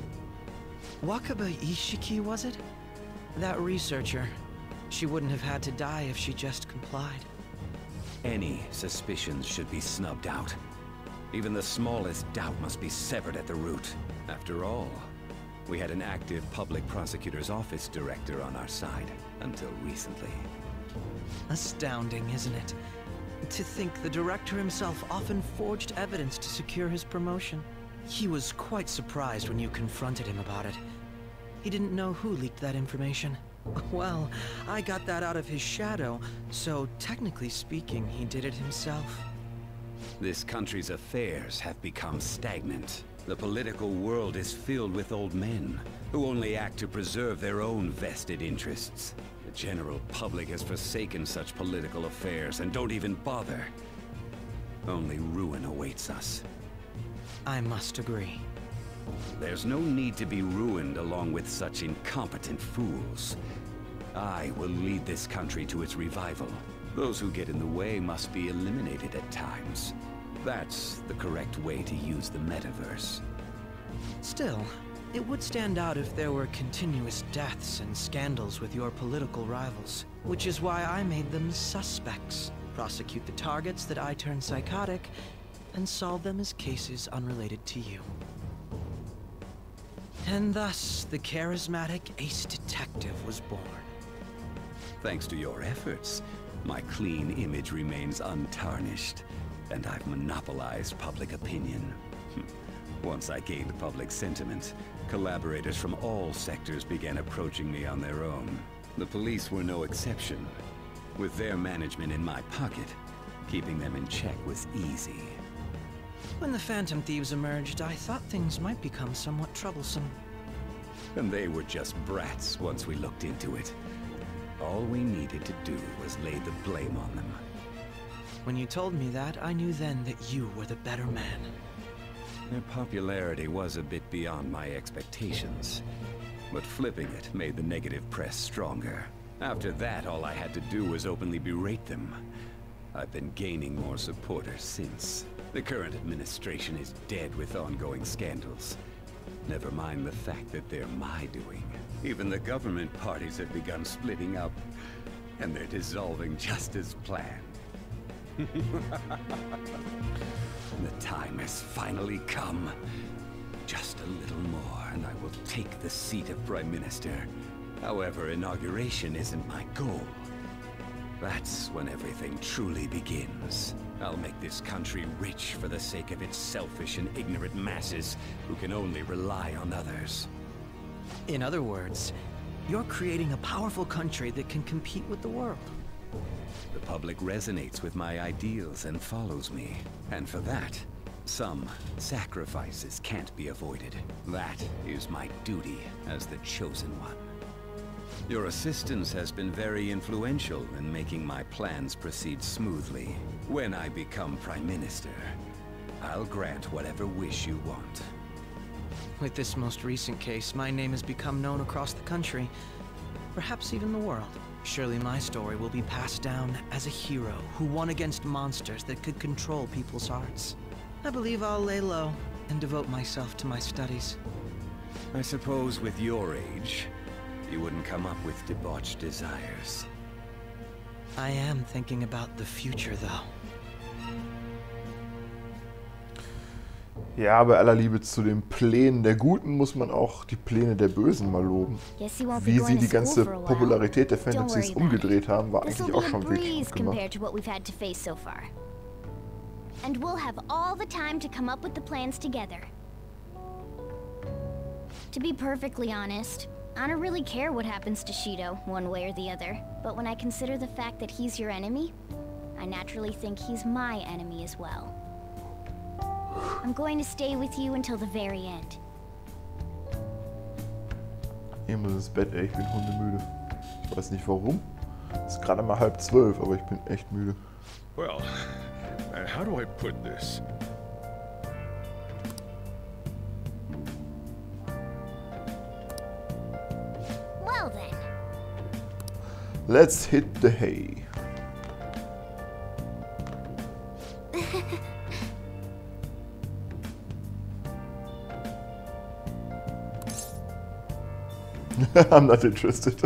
Wakaba Ishiki, was it? That researcher. She wouldn't have had to die if she just complied. Any suspicions should be snubbed out. Even the smallest doubt must be severed at the root. After all, we had an active public prosecutor's office director on our side, until recently. Astounding, isn't it? To think the director himself often forged evidence to secure his promotion. He was quite surprised when you confronted him about it. He didn't know who leaked that information. Well, I got that out of his shadow, so technically speaking, he did it himself. This country's affairs have become stagnant. The political world is filled with old men who only act to preserve their own vested interests. The general public has forsaken such political affairs and don't even bother. Only ruin awaits us. I must agree. There's no need to be ruined along with such incompetent fools. I will lead this country to its revival. Those who get in the way must be eliminated at times. That's the correct way to use the metaverse. Still, it would stand out if there were continuous deaths and scandals with your political rivals, which is why I made them suspects. Prosecute the targets that I turn psychotic, and solve them as cases unrelated to you. And thus, the charismatic ace detective was born. Thanks to your efforts, my clean image remains untarnished, and I've monopolized public opinion. Once I gained public sentiment, collaborators from all sectors began approaching me on their own. The police were no exception. With their management in my pocket, keeping them in check was easy. When the Phantom Thieves emerged, I thought things might become somewhat troublesome. And they were just brats once we looked into it. All we needed to do was lay the blame on them. When you told me that, I knew then that you were the better man. Their popularity was a bit beyond my expectations. But flipping it made the negative press stronger. After that, all I had to do was openly berate them. I've been gaining more supporters since. The current administration is dead with ongoing scandals. Never mind the fact that they're my doing. Even the government parties have begun splitting up, and they're dissolving just as planned. The time has finally come. Just a little more, and I will take the seat of Prime Minister. However, inauguration isn't my goal. That's when everything truly begins. I'll make this country rich for the sake of its selfish and ignorant masses who can only rely on others. In other words, you're creating a powerful country that can compete with the world. The public resonates with my ideals and follows me. And for that, some sacrifices can't be avoided. That is my duty as the chosen one. Your assistance has been very influential in making my plans proceed smoothly. When I become Prime Minister, I'll grant whatever wish you want. With this most recent case, my name has become known across the country, perhaps even the world. Surely my story will be passed down as a hero who won against monsters that could control people's hearts. I believe I'll lay low and devote myself to my studies. I suppose with your age, you wouldn't come up with debauched desires. I am thinking about the future, though. Ja, bei aller Liebe zu den Plänen der Guten muss man auch die Pläne der Bösen mal loben. Wie sie die ganze Popularität der Fantasies umgedreht haben, war eigentlich auch schon wirklich gut gemacht. And we'll have all the time to come up with the plans together. To be perfectly honest, I don't really care what happens to Shido, one way or the other. But when I consider the fact that he's your enemy, I naturally think he's my enemy as well. I'm going to stay with you until the very end. Ich muss ins Bett, ey, ich bin hundemüde. Ich weiß nicht warum. Es ist gerade mal 11:30, aber ich bin echt müde. Well, how do I put this? Well then. Let's hit the hay. I'm not interested.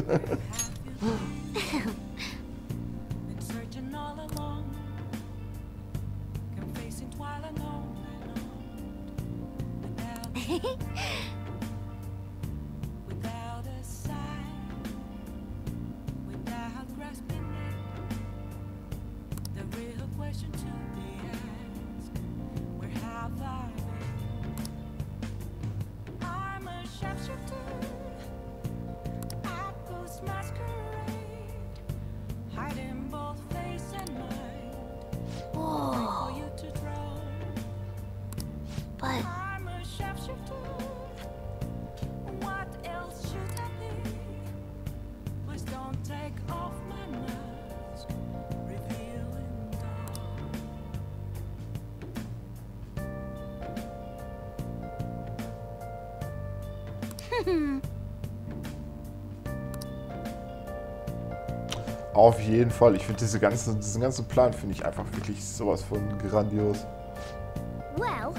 Auf jeden Fall. Ich finde diesen ganzen Plan finde ich einfach wirklich sowas von grandios. Well.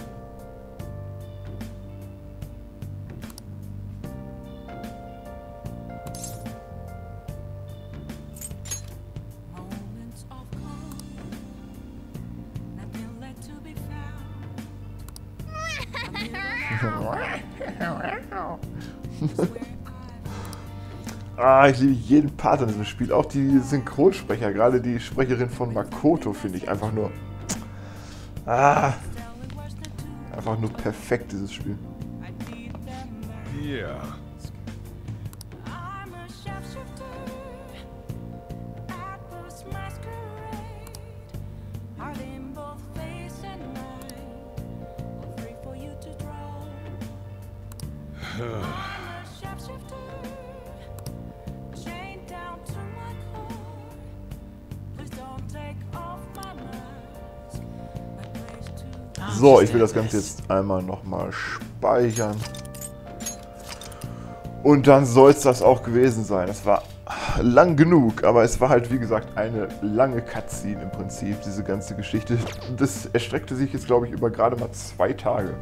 Ich liebe jeden Part in diesem Spiel, auch die Synchronsprecher, gerade die Sprecherin von Makoto finde ich einfach nur perfekt, dieses Spiel. Yeah. So, ich will das Ganze jetzt einmal nochmal speichern. Und dann soll es das auch gewesen sein. Das war lang genug, aber es war halt, wie gesagt, eine lange Cutscene im Prinzip, diese ganze Geschichte. Das erstreckte sich jetzt, glaube ich, über gerade mal 2 Tage.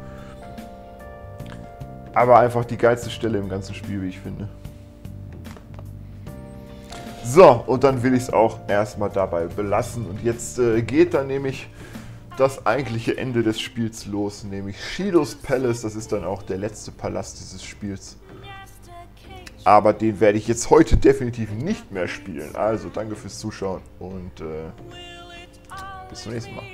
Aber einfach die geilste Stelle im ganzen Spiel, wie ich finde. So, und dann will ich es auch erstmal dabei belassen. Und jetzt geht dann nämlich das eigentliche Ende des Spiels los, nämlich Shidos Palace. Das ist dann auch der letzte Palast dieses Spiels. Aber den werde ich jetzt heute definitiv nicht mehr spielen. Also danke fürs Zuschauen und bis zum nächsten Mal.